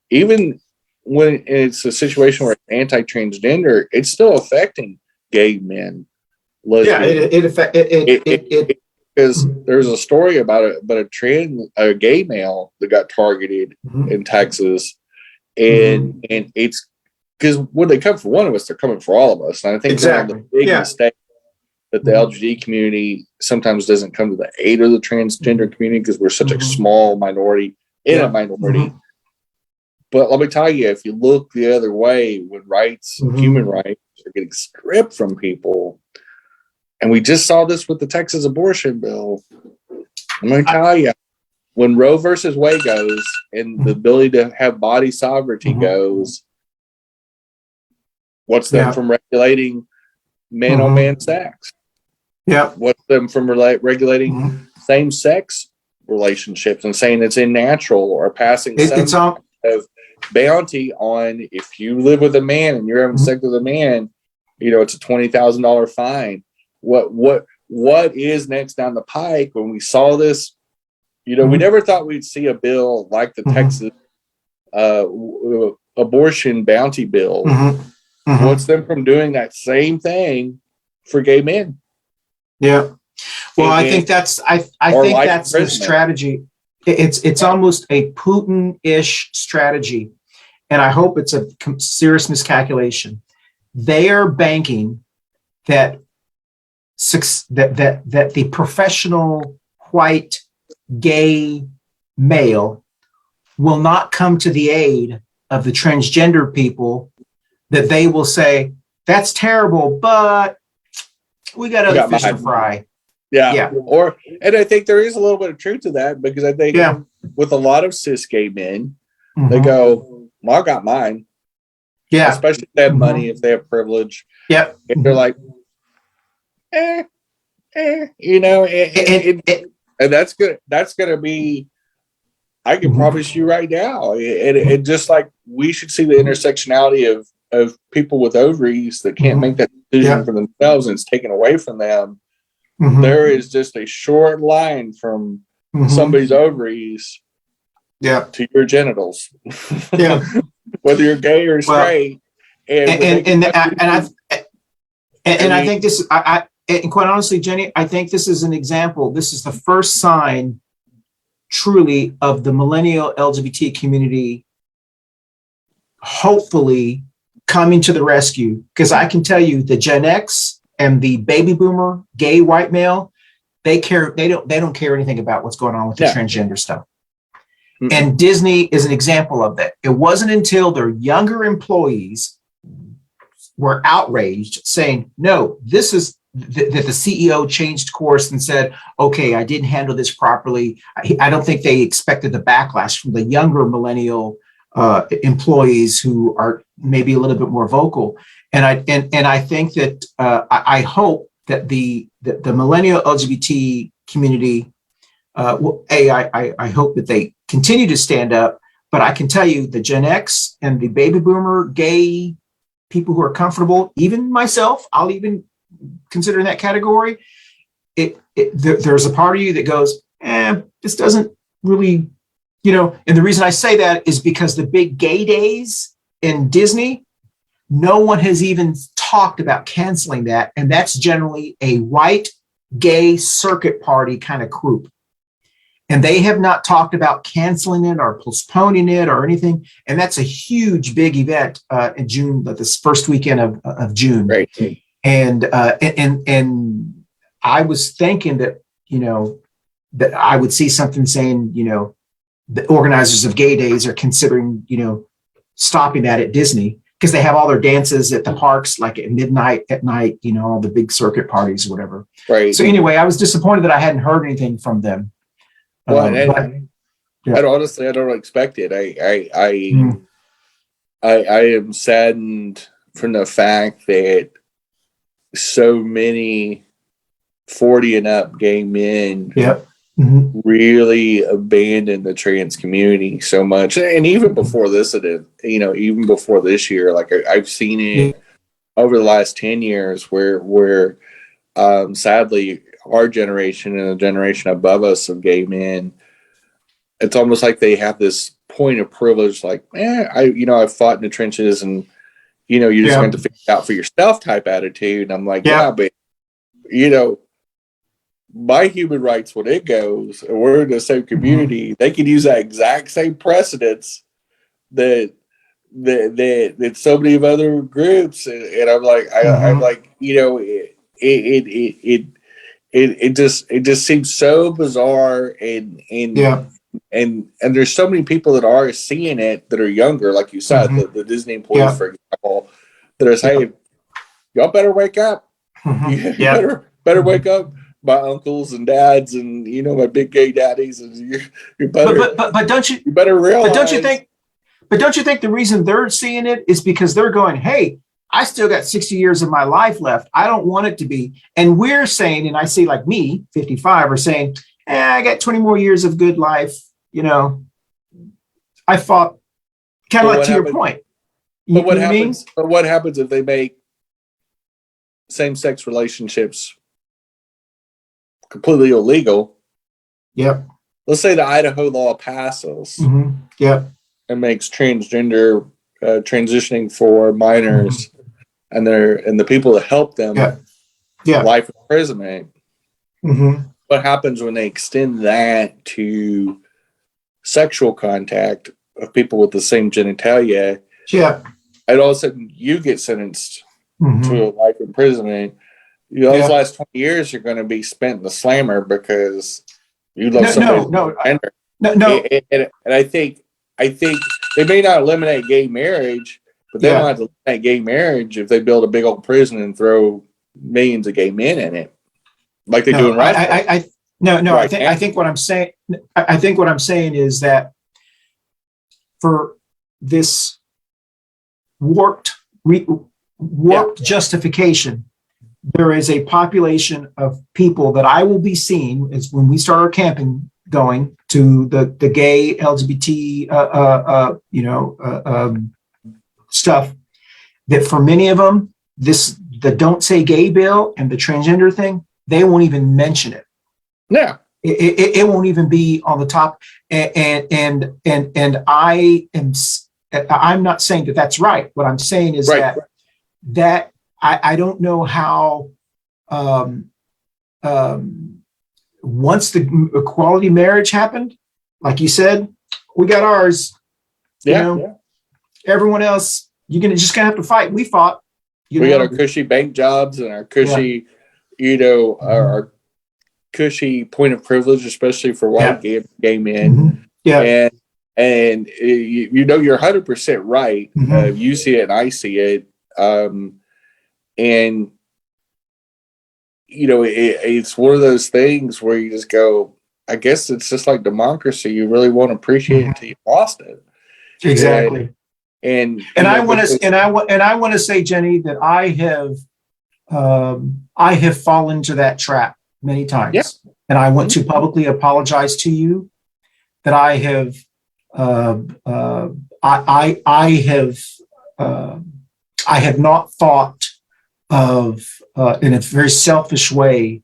S1: even when it's a situation where it's anti-transgender, it's still affecting gay men. Lesbians. Because there's a story about a gay male that got targeted in Texas, and it's because when they come for one of us, they're coming for all of us. And I think one of the big mistakes that the LGBT community sometimes doesn't come to the aid of the transgender community because we're such a small minority in a minority. But let me tell you, if you look the other way, when rights, human rights are getting stripped from people, and we just saw this with the Texas abortion bill, I'm going to tell you, when Roe versus Wade goes and the ability to have body sovereignty goes, what's them from regulating man-on-man sex? What's them from regulating same-sex relationships and saying it's unnatural or passing some of bounty on if you live with a man and you're having sex with a man, it's a $20,000 fine. What is next down the pike? When we saw this, we never thought we'd see a bill like the Texas abortion bounty bill. What's them from doing that same thing for gay men? Well,
S2: I think that's their strategy. It's almost a Putin-ish strategy, and I hope it's a serious miscalculation. They are banking that the professional white gay male will not come to the aid of the transgender people, that they will say, that's terrible, but we got other fish to fry.
S1: And I think there is a little bit of truth to that, because I think with a lot of cis gay men, they go, well, I got mine. Especially if they have money, if they have privilege. And they're like, and that's good. That's going to be, I can promise you right now. And just like we should see the intersectionality of people with ovaries that can't make that decision for themselves and it's taken away from them. There is just a short line from somebody's ovaries to your genitals. Whether you're gay or straight.
S2: I think this, and quite honestly, Jenny, I think this is an example. This is the first sign truly of the millennial LGBT community hopefully coming to the rescue. Because I can tell you the Gen X and the baby boomer gay white male, they don't care anything about what's going on with the transgender stuff. And Disney is an example of that. It wasn't until their younger employees were outraged saying, no, this is that the CEO changed course and said, okay, I didn't handle this properly. I don't think they expected the backlash from the younger millennial employees who are maybe a little bit more vocal. And I think that I hope that the millennial LGBT community, I hope that they continue to stand up. But I can tell you the Gen X and the baby boomer gay people who are comfortable, even myself, I'll even consider in that category. There's a part of you that goes, this doesn't really, and the reason I say that is because the big gay days in Disney, no one has even talked about canceling that. And that's generally a white gay circuit party kind of group. And they have not talked about canceling it or postponing it or anything. And that's a huge, big event in June, this first weekend of June.
S1: Right.
S2: And I was thinking that, that I would see something saying, the organizers of gay days are considering, stopping that at Disney, because they have all their dances at the parks, like at midnight, at night, all the big circuit parties or whatever.
S1: Right.
S2: So anyway, I was disappointed that I hadn't heard anything from them.
S1: Well, and honestly, I don't expect it. I am saddened from the fact that so many 40 and up gay men really abandoned the trans community so much. And even before this, even before this year, like I've seen it over the last 10 years where sadly, our generation and the generation above us of gay men, it's almost like they have this point of privilege, like, I've fought in the trenches and, you're just going to figure it out for yourself type attitude. And I'm like, but, my human rights, when it goes, and we're in the same community, they can use that exact same precedence that so many of other groups. And I'm like, I'm like, it just seems so bizarre, and there's so many people that are seeing it that are younger, like you said, the Disney employees, for example, that are saying, y'all better wake up. You better wake up, my uncles and dads, and my big gay daddies, and you better.
S2: But don't you
S1: better realize?
S2: But don't you think the reason they're seeing it is because they're going, hey, I still got 60 years of my life left. I don't want it to be. And we're saying, and I see like me, 55, are saying, I got 20 more years of good life. I fought kind of like to your point.
S1: But what happens? But what happens if they make same-sex relationships completely illegal?
S2: Yep.
S1: Let's say the Idaho law passes.
S2: Yep.
S1: And makes transgender transitioning for minors and the people that help them life imprisonment. What happens when they extend that to sexual contact of people with the same genitalia? And all of a sudden you get sentenced to a life imprisonment. Those last 20 years are going to be spent in the slammer because you love somebody.
S2: No.
S1: And I think they may not eliminate gay marriage, but they might eliminate gay marriage if they build a big old prison and throw millions of gay men in it, like they're doing right now.
S2: I think what I'm saying is that for this warped justification, there is a population of people that I will be seeing is when we start our camping going to the gay LGBT stuff, that for many of them, the Don't Say Gay bill and the transgender thing, they won't even mention it.
S1: Yeah.
S2: It won't even be on the top. And I'm not saying that that's right. What I'm saying is that I don't know how once the equality marriage happened, like you said, we got ours. Everyone else, you're just gonna have to fight. We fought.
S1: We got our cushy bank jobs and our cushy, our cushy point of privilege, especially for white gay men. And you're 100% right. You see it and I see it. And it's one of those things where you just go, I guess it's just like democracy. You really won't appreciate it until you lost it.
S2: Exactly.
S1: And
S2: I want to say, Jenny, that I have fallen into that trap many times, and I want to publicly apologize to you that I have not thought of in a very selfish way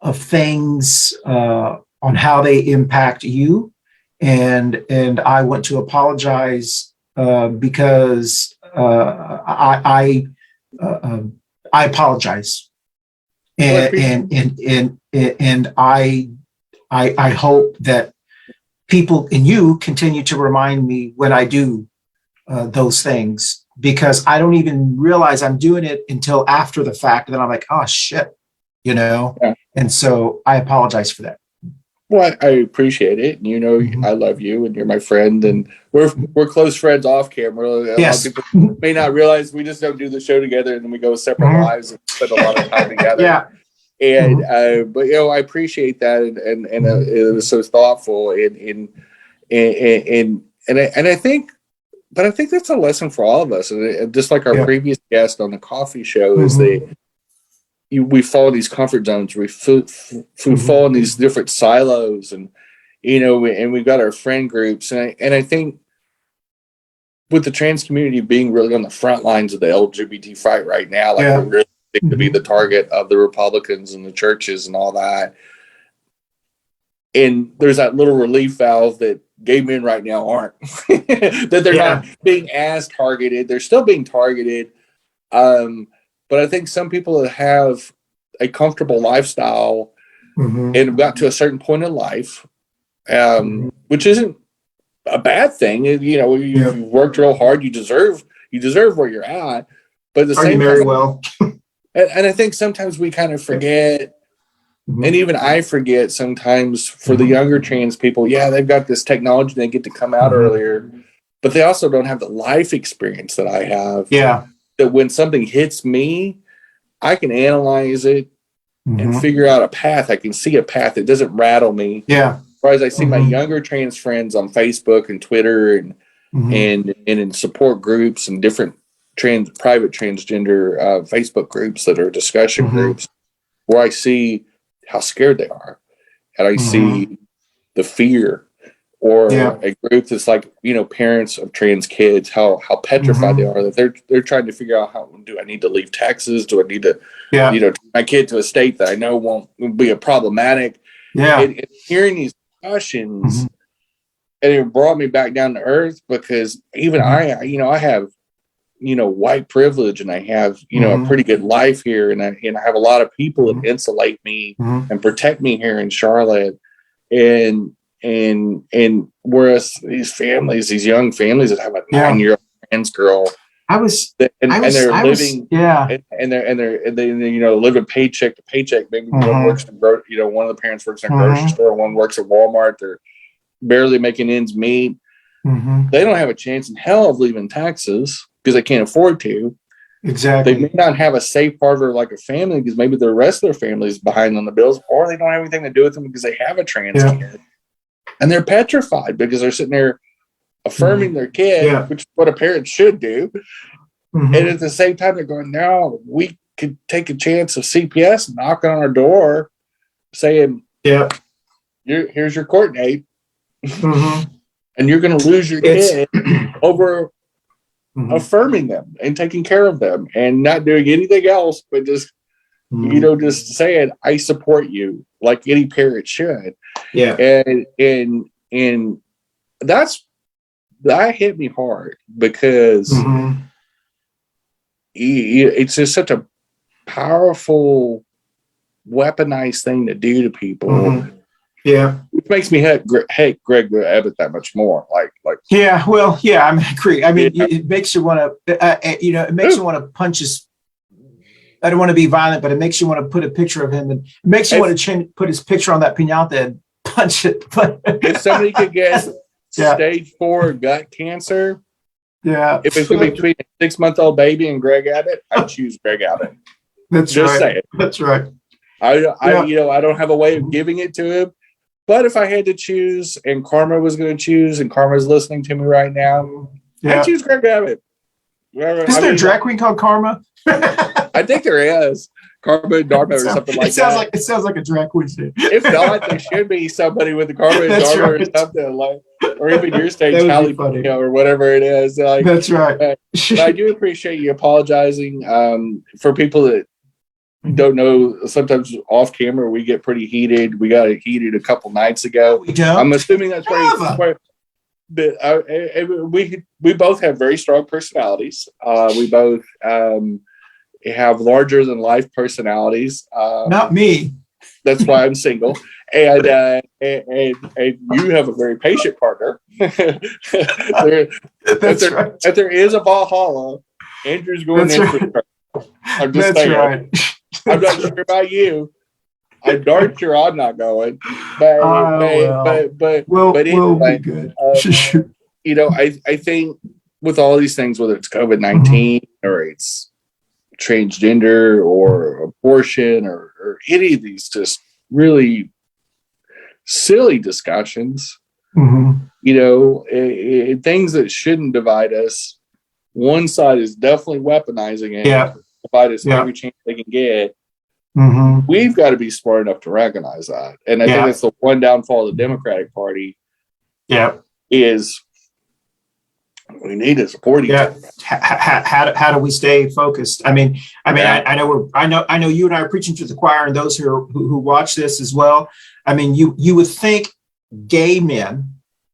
S2: of things on how they impact you, and I want to apologize because I apologize, and I hope that people and you continue to remind me when I do those things, because I don't even realize I'm doing it until after the fact. And then I'm like, oh shit, and so I apologize for that.
S1: Well, I appreciate it. And I love you and you're my friend, and we're close friends off camera. A lot of people may not realize we just don't do the show together and then we go separate lives and spend a lot of time together. And but I appreciate that, and it was so thoughtful, and I think, but I think that's a lesson for all of us, and just like our previous guest on the coffee show is that we fall in these comfort zones, we fall in these different silos, and and we've got our friend groups, and I think with the trans community being really on the front lines of the LGBT fight right now, like we're really to be the target of the Republicans and the churches and all that. And there's that little relief valve that gay men right now aren't, that they're not being as targeted. They're still being targeted. But I think some people that have a comfortable lifestyle and have got to a certain point in life, which isn't a bad thing. You've worked real hard. You deserve where you're at. But at the same time, And I think sometimes we kind of forget, and even I forget sometimes for the younger trans people, yeah, they've got this technology, they get to come out earlier, but they also don't have the life experience that I have.
S2: Yeah.
S1: That when something hits me, I can analyze it and figure out a path. I can see a path. It doesn't rattle me.
S2: Yeah.
S1: Whereas I see my younger trans friends on Facebook and Twitter and in support groups and different private transgender Facebook groups that are discussion groups, where I see how scared they are, and I see the fear, or a group that's like, parents of trans kids, how petrified they are, that they're trying to figure out, how do I need to leave Texas? Do I need to, take my kid to a state that I know won't be a problematic? And hearing these discussions, and it brought me back down to earth, because even I have, white privilege, and I have, a pretty good life here. And I have a lot of people that insulate me and protect me here in Charlotte. And whereas these young families that have a 9-year-old trans girl, they're living living paycheck to paycheck. Maybe one works in, one of the parents works in a grocery store, one works at Walmart. They're barely making ends meet. They don't have a chance in hell of leaving Texas because they can't afford to.
S2: Exactly.
S1: They may not have a safe harbor like a family, because maybe the rest of their family is behind on the bills, or they don't have anything to do with them because they have a trans kid. And they're petrified because they're sitting there affirming their kid, which is what a parent should do. And at the same time, they're going, no, we could take a chance of CPS knocking on our door saying, here's your court date. And you're going to lose your kid over affirming them and taking care of them and not doing anything else, but just, just saying, I support you, like any parent should. And that hit me hard, because it's just such a powerful, weaponized thing to do to people. Which makes me hate Greg Abbott that much more. I agree. I mean, it makes you want to, it makes you want to punch his. I don't want to be violent, but it makes you want to put a picture of him, and it makes you want to put his picture on that piñata and punch it. But if somebody could get stage 4 gut cancer, if it's going to be between a 6-month-old baby and Greg Abbott, I'd choose Greg Abbott.
S2: That's
S1: just
S2: right.
S1: saying.
S2: That's right.
S1: I don't have a way of giving it to him. But if I had to choose, and Karma was going to choose, and Karma's listening to me right now, I'd choose Greg Abbott.
S2: Isn't there a drag queen called Karma?
S1: I think there is. Karma and Dharma or something like that.
S2: It sounds like a drag queen state.
S1: If not, there should be somebody with the Karma and Dharma or something, like, or even your stage, Halle, or whatever it is. Like,
S2: that's right.
S1: But I do appreciate you apologizing. For people that don't know, sometimes off camera we get pretty heated. We got heated a couple nights ago.
S2: We don't.
S1: I'm assuming that's where we both have very strong personalities. We both have larger than life personalities.
S2: Not me.
S1: That's why I'm single. And you have a very patient partner. If there is a Valhalla, Andrew's going in for her. I'm just saying. Right. I'm not sure about you. I'm darn sure I'm not going. But anyway,
S2: we'll be good.
S1: I think with all these things, whether it's COVID-19 or it's transgender or abortion or any of these just really silly discussions, things that shouldn't divide us. One side is definitely weaponizing it to divide us every chance they can get. We've got to be smart enough to recognize that. And I think that's the one downfall of the Democratic Party. Is we need to support each other.
S2: How do we stay focused? I know you and I are preaching to the choir, and those who watch this as well. I mean, you would think gay men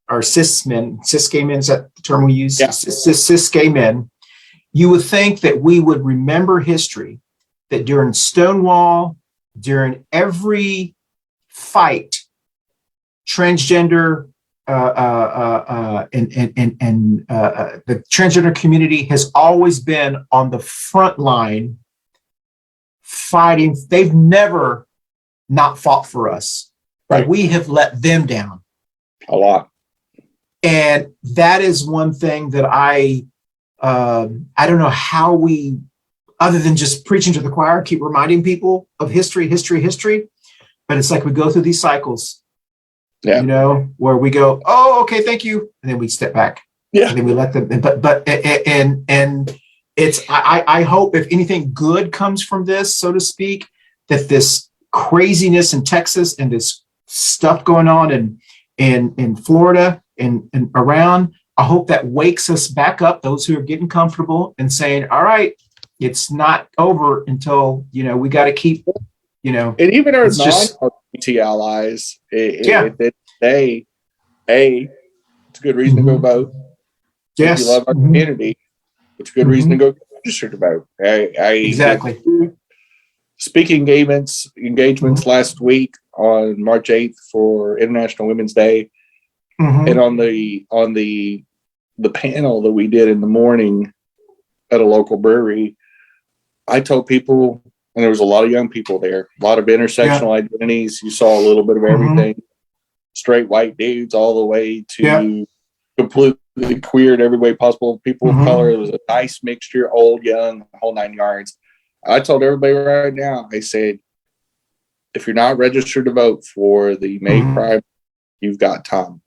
S2: or cis gay men, is that the term we use? Cis gay men. You would think that we would remember history, that during Stonewall, during every fight, transgender the transgender community has always been on the front line fighting. They've never not fought for us, but we have let them down
S1: a lot.
S2: And that is one thing that I don't know how we, other than just preaching to the choir, keep reminding people of history. But it's like we go through these cycles, you know, where we go, oh, okay, thank you. And then we step back. And then we let them, and it's, I hope if anything good comes from this, so to speak, that this craziness in Texas and this stuff going on in Florida and around, I hope that wakes us back up, those who are getting comfortable and saying, all right, it's not over until, you know, we got to keep, you know.
S1: And even our non-LGBT allies, it's a good reason to go vote. If you love our community, it's a good reason to go register to vote.
S2: Exactly.
S1: Speaking engagements last week on March 8th for International Women's Day. And on the panel that we did in the morning at a local brewery, I told people, and there was a lot of young people there, a lot of intersectional identities. You saw a little bit of everything, straight white dudes all the way to completely queer in every way possible. People of color. It was a nice mixture, old, young, the whole 9 yards. I told everybody right now, I said, if you're not registered to vote for the May primary, you've got time.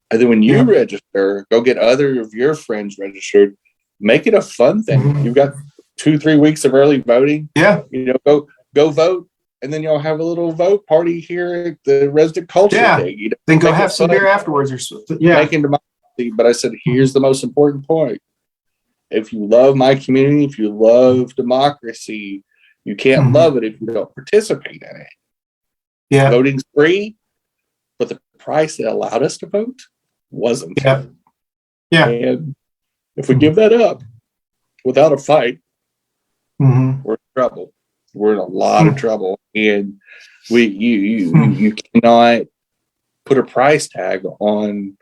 S1: And then when you register, go get other of your friends registered. Make it a fun thing. You've got 2-3 weeks of early voting. You know, go vote, and then you'll have a little vote party here at the resident culture thing. You know,
S2: then go have some beer afterwards or something.
S1: Making democracy. But I said, here's the most important point. If you love my community, if you love democracy, you can't love it if you don't participate in it. Voting's free, but the price that allowed us to vote wasn't. And if we give that up without a fight, we're in trouble. We're in a lot of trouble. And you cannot put a price tag on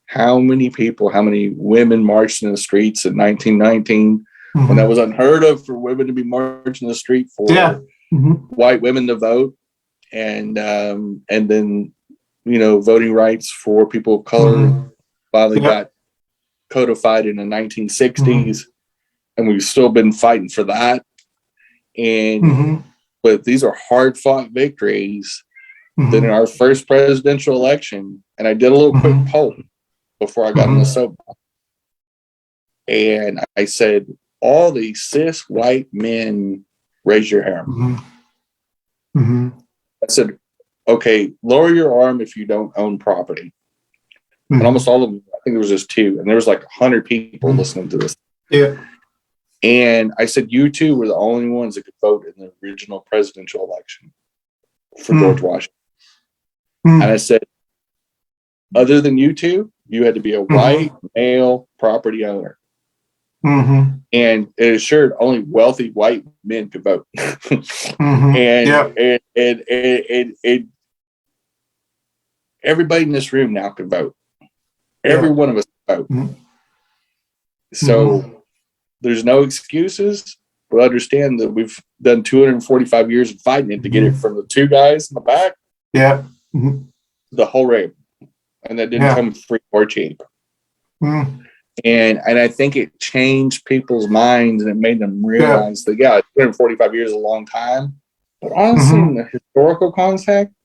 S1: how many people, how many women marched in the streets in 1919 when that was unheard of for women to be marching in the street for white women to vote. And then, you know, voting rights for people of color finally got codified in the 1960s, and we've still been fighting for that. And but these are hard fought victories. Then in our first presidential election, and I did a little quick poll before I got on the soapbox, and I said, all these cis white men, raise your hand. I said, okay, lower your arm if you don't own property. And almost all of them, I think there was just 2, and there was like 100 people listening to this. And I said, you 2 were the only ones that could vote in the original presidential election for George Washington. And I said, other than you 2, you had to be a white male property owner. And it assured only wealthy white men could vote. And everybody in this room now can vote. Every one of us can vote. So there's no excuses, but understand that we've done 245 years of fighting it to get it from the 2 guys in the back the whole race. And that didn't come free or cheap. And I think it changed people's minds, and it made them realize that 245 years is a long time, but honestly, in the historical context,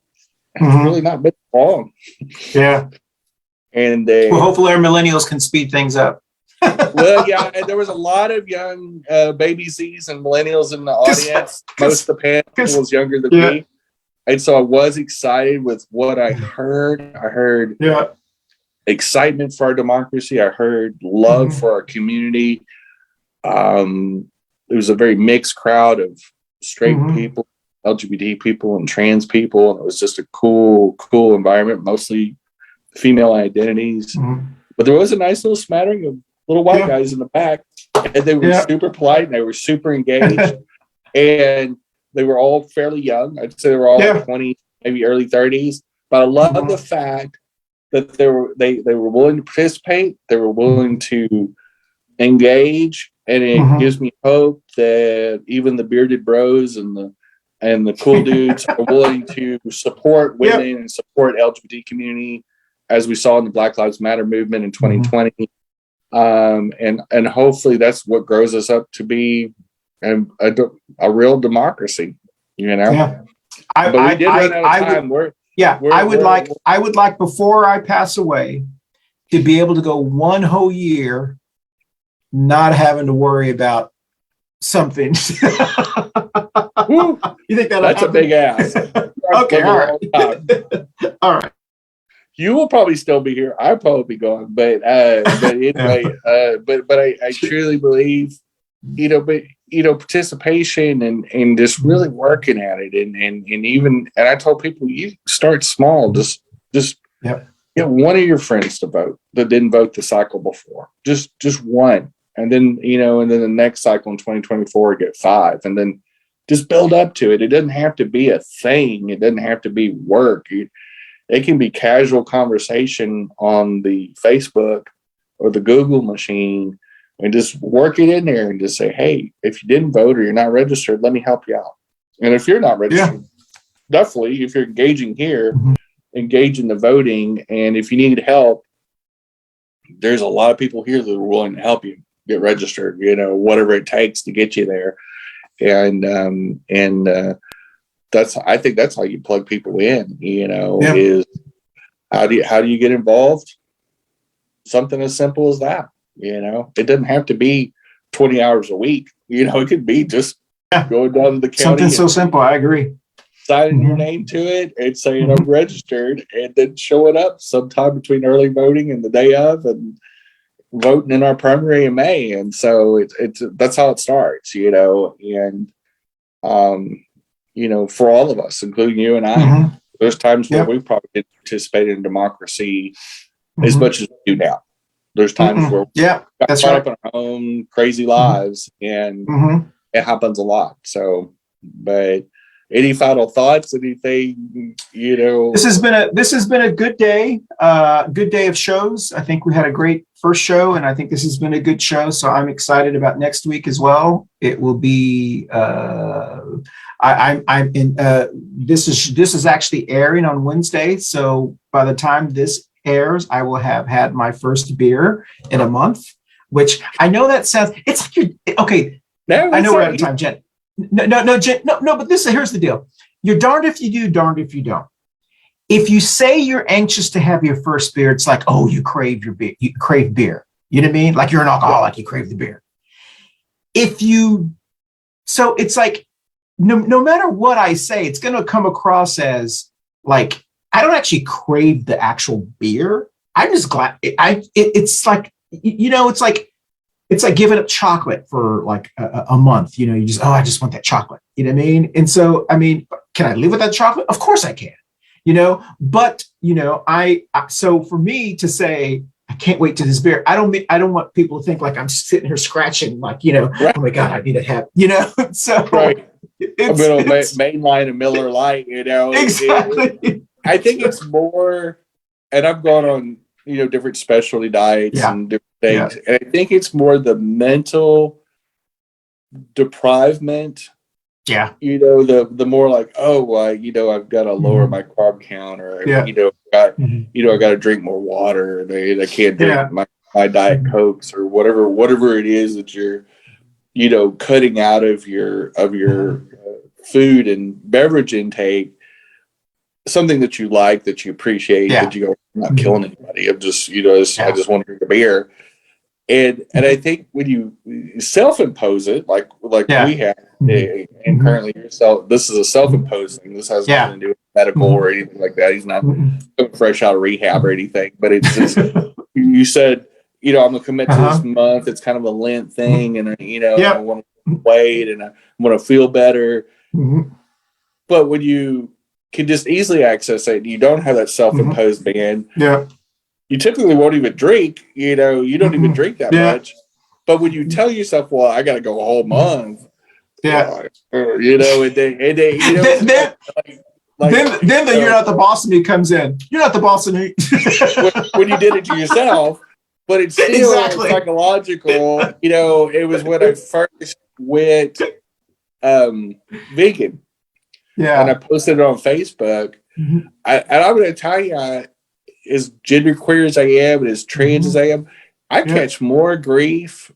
S1: it's really not been long. And
S2: well, hopefully our millennials can speed things up.
S1: Well, and there was a lot of young baby Z's and millennials in the audience. Most of the panel was younger than me. And so I was excited with what I heard. I heard excitement for our democracy. I heard love for our community. It was a very mixed crowd of straight people, LGBT people, and trans people. And it was just a cool environment, mostly female identities. But there was a nice little smattering of little white guys in the back. And they were super polite, and they were super engaged. And they were all fairly young. I'd say they were all 20, maybe early 30s. But I love the fact that they were willing to participate. They were willing to engage, And it gives me hope that even the bearded bros and the cool dudes are willing to support women and support LGBT community, as we saw in the Black Lives Matter movement in 2020. And hopefully that's what grows us up to be a real democracy, you know?
S2: Yeah.
S1: But we did run out of time.
S2: I would like before I pass away to be able to go one whole year not having to worry about something. You think
S1: that's a big ass?
S2: Okay, all right. All right.
S1: You will probably still be here. I'll probably be gone, but anyway, but I truly believe, participation and just really working at it, and I told people, you start small, just get one of your friends to vote that didn't vote the cycle before, just one. And then, and then the next cycle in 2024, get 5, and then just build up to it. It doesn't have to be a thing. It doesn't have to be work. It can be casual conversation on the Facebook or the Google machine, and just work it in there and just say, hey, if you didn't vote or you're not registered, let me help you out. And if you're not registered, definitely, if you're engaging here, engage in the voting. And if you need help, there's a lot of people here that are willing to help you get registered, whatever it takes to get you there. And I think that's how you plug people in, is how do you get involved? Something as simple as that, it doesn't have to be 20 hours a week. It could be just going down to the county.
S2: Something so simple. I agree.
S1: Signing your name to it and saying I'm registered, and then showing up sometime between early voting and the day of, and voting in our primary in May. And so that's how it starts, and for all of us, including you and I, there's times where we probably didn't participate in democracy as much as we do now. There's times where we got caught up in our own crazy lives, and it happens a lot. So, but any final thoughts? Anything,
S2: This has been a good day. Good day of shows. I think we had a great first show, and I think this has been a good show. So I'm excited about next week as well. It will be. I'm in. This is actually airing on Wednesday. So by the time this airs, I will have had my first beer in a month. Which I know that sounds. It's like you're okay. I know we're out of time, Jen. No, Jen. No. But here's the deal. You're darned if you do, darned if you don't. If you say you're anxious to have your first beer, it's like, oh, you crave your beer. You crave beer. You know what I mean? Like you're an alcoholic, you crave the beer. So it's like, no matter what I say, it's going to come across as like, I don't actually crave the actual beer. I'm just glad it's like, it's like giving up chocolate for like a month, you just, I just want that chocolate. You know what I mean? And so, can I live with that chocolate? Of course I can, but, so for me to say, I can't wait to this beer. I don't want people to think like I'm sitting here scratching, like,
S1: right.
S2: Oh my God, I need to have, so
S1: right. I'm going to mainline a Miller Lite,
S2: Exactly.
S1: I think it's more, and I've gone on, different specialty diets and different things. Yeah. And I think it's more the mental deprivement.
S2: Yeah.
S1: The more like, I've got to lower my carb count, or, I got to drink more water. I can't drink my Diet Cokes or whatever it is that you're, cutting out of your food and beverage intake. Something that you like, that you appreciate, that you go, I'm not killing anybody. I'm just, I just want to drink a beer. And I think when you self-impose it, like we have, and currently this is a self-imposed thing. This has nothing to do with medical or anything like that. He's not fresh out of rehab or anything, but it's just, you said, I'm going to commit to this month. It's kind of a Lent thing. And, I want to wait and I want to feel better. But when you can just easily access it, you don't have that self-imposed ban.
S2: Yeah.
S1: You typically won't even drink, you don't even drink that much. But when you tell yourself, well, I got to go a whole month,
S2: then
S1: you're
S2: not the boss of me comes in. You're not the boss of me.
S1: when you did it to yourself. but it's still psychological. You know, it was when I first went vegan.
S2: Yeah.
S1: And I posted it on Facebook. Mm-hmm. And I'm going to tell you, as genderqueer as I am and as trans as I am, I catch more grief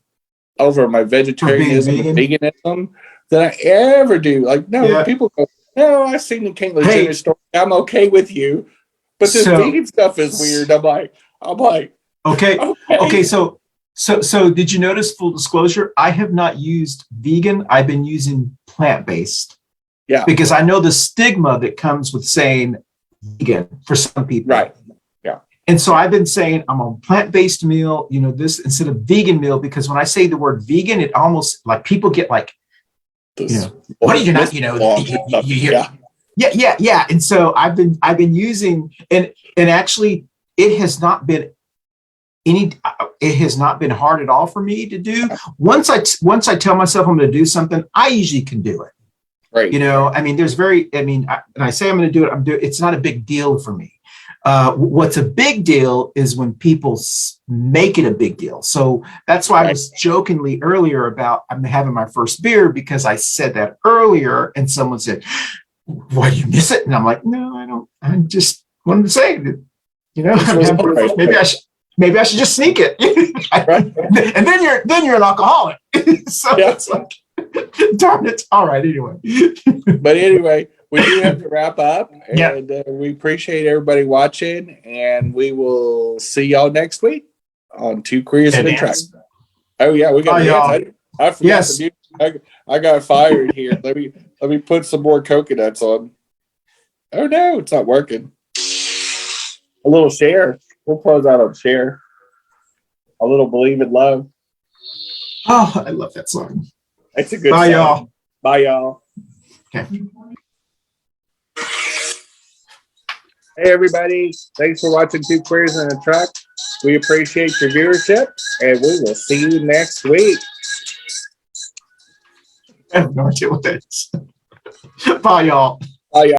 S1: over my vegetarianism and veganism than I ever do. Like, people go, no, I seen the Caitlyn Jenner story. I'm okay with you. But this vegan stuff is weird. I'm like,
S2: okay. So did you notice, full disclosure, I have not used vegan. I've been using plant-based.
S1: Yeah.
S2: Because I know the stigma that comes with saying vegan for some people.
S1: Right. Yeah.
S2: And so I've been saying I'm on plant-based meal, you know, this instead of vegan meal, because when I say the word vegan, it almost like people get like, what are you not, Yeah. And so I've been using, and actually it has not been hard at all for me to do. Once I tell myself I'm going to do something, I usually can do it.
S1: Right.
S2: You know, I mean, and I say I'm going to do it. It's not a big deal for me. What's a big deal is when people make it a big deal. So that's why I was jokingly earlier about I'm having my first beer, because I said that earlier and someone said, why do you miss it? And I'm like, no, I don't. I just wanted to say that, you know, maybe I should just sneak it. And then you're an alcoholic. So it's like, darn it. All right. Anyway.
S1: But anyway, we do have to wrap up. And we appreciate everybody watching. And we will see y'all next week on Two Queers in the Truck. Oh, yeah. We got I forgot the music. I got fired here. Let me put some more coconuts on. Oh, no. It's not working. A little share. We'll close out on share. A little Believe in Love.
S2: Oh, I love that song.
S1: It's a good song.
S2: Y'all.
S1: Bye, y'all.
S2: Okay.
S1: Hey, everybody. Thanks for watching Two Queers in a Truck. We appreciate your viewership, and we will see you next week.
S2: I have no idea what that is. Bye, y'all.
S1: Bye, y'all.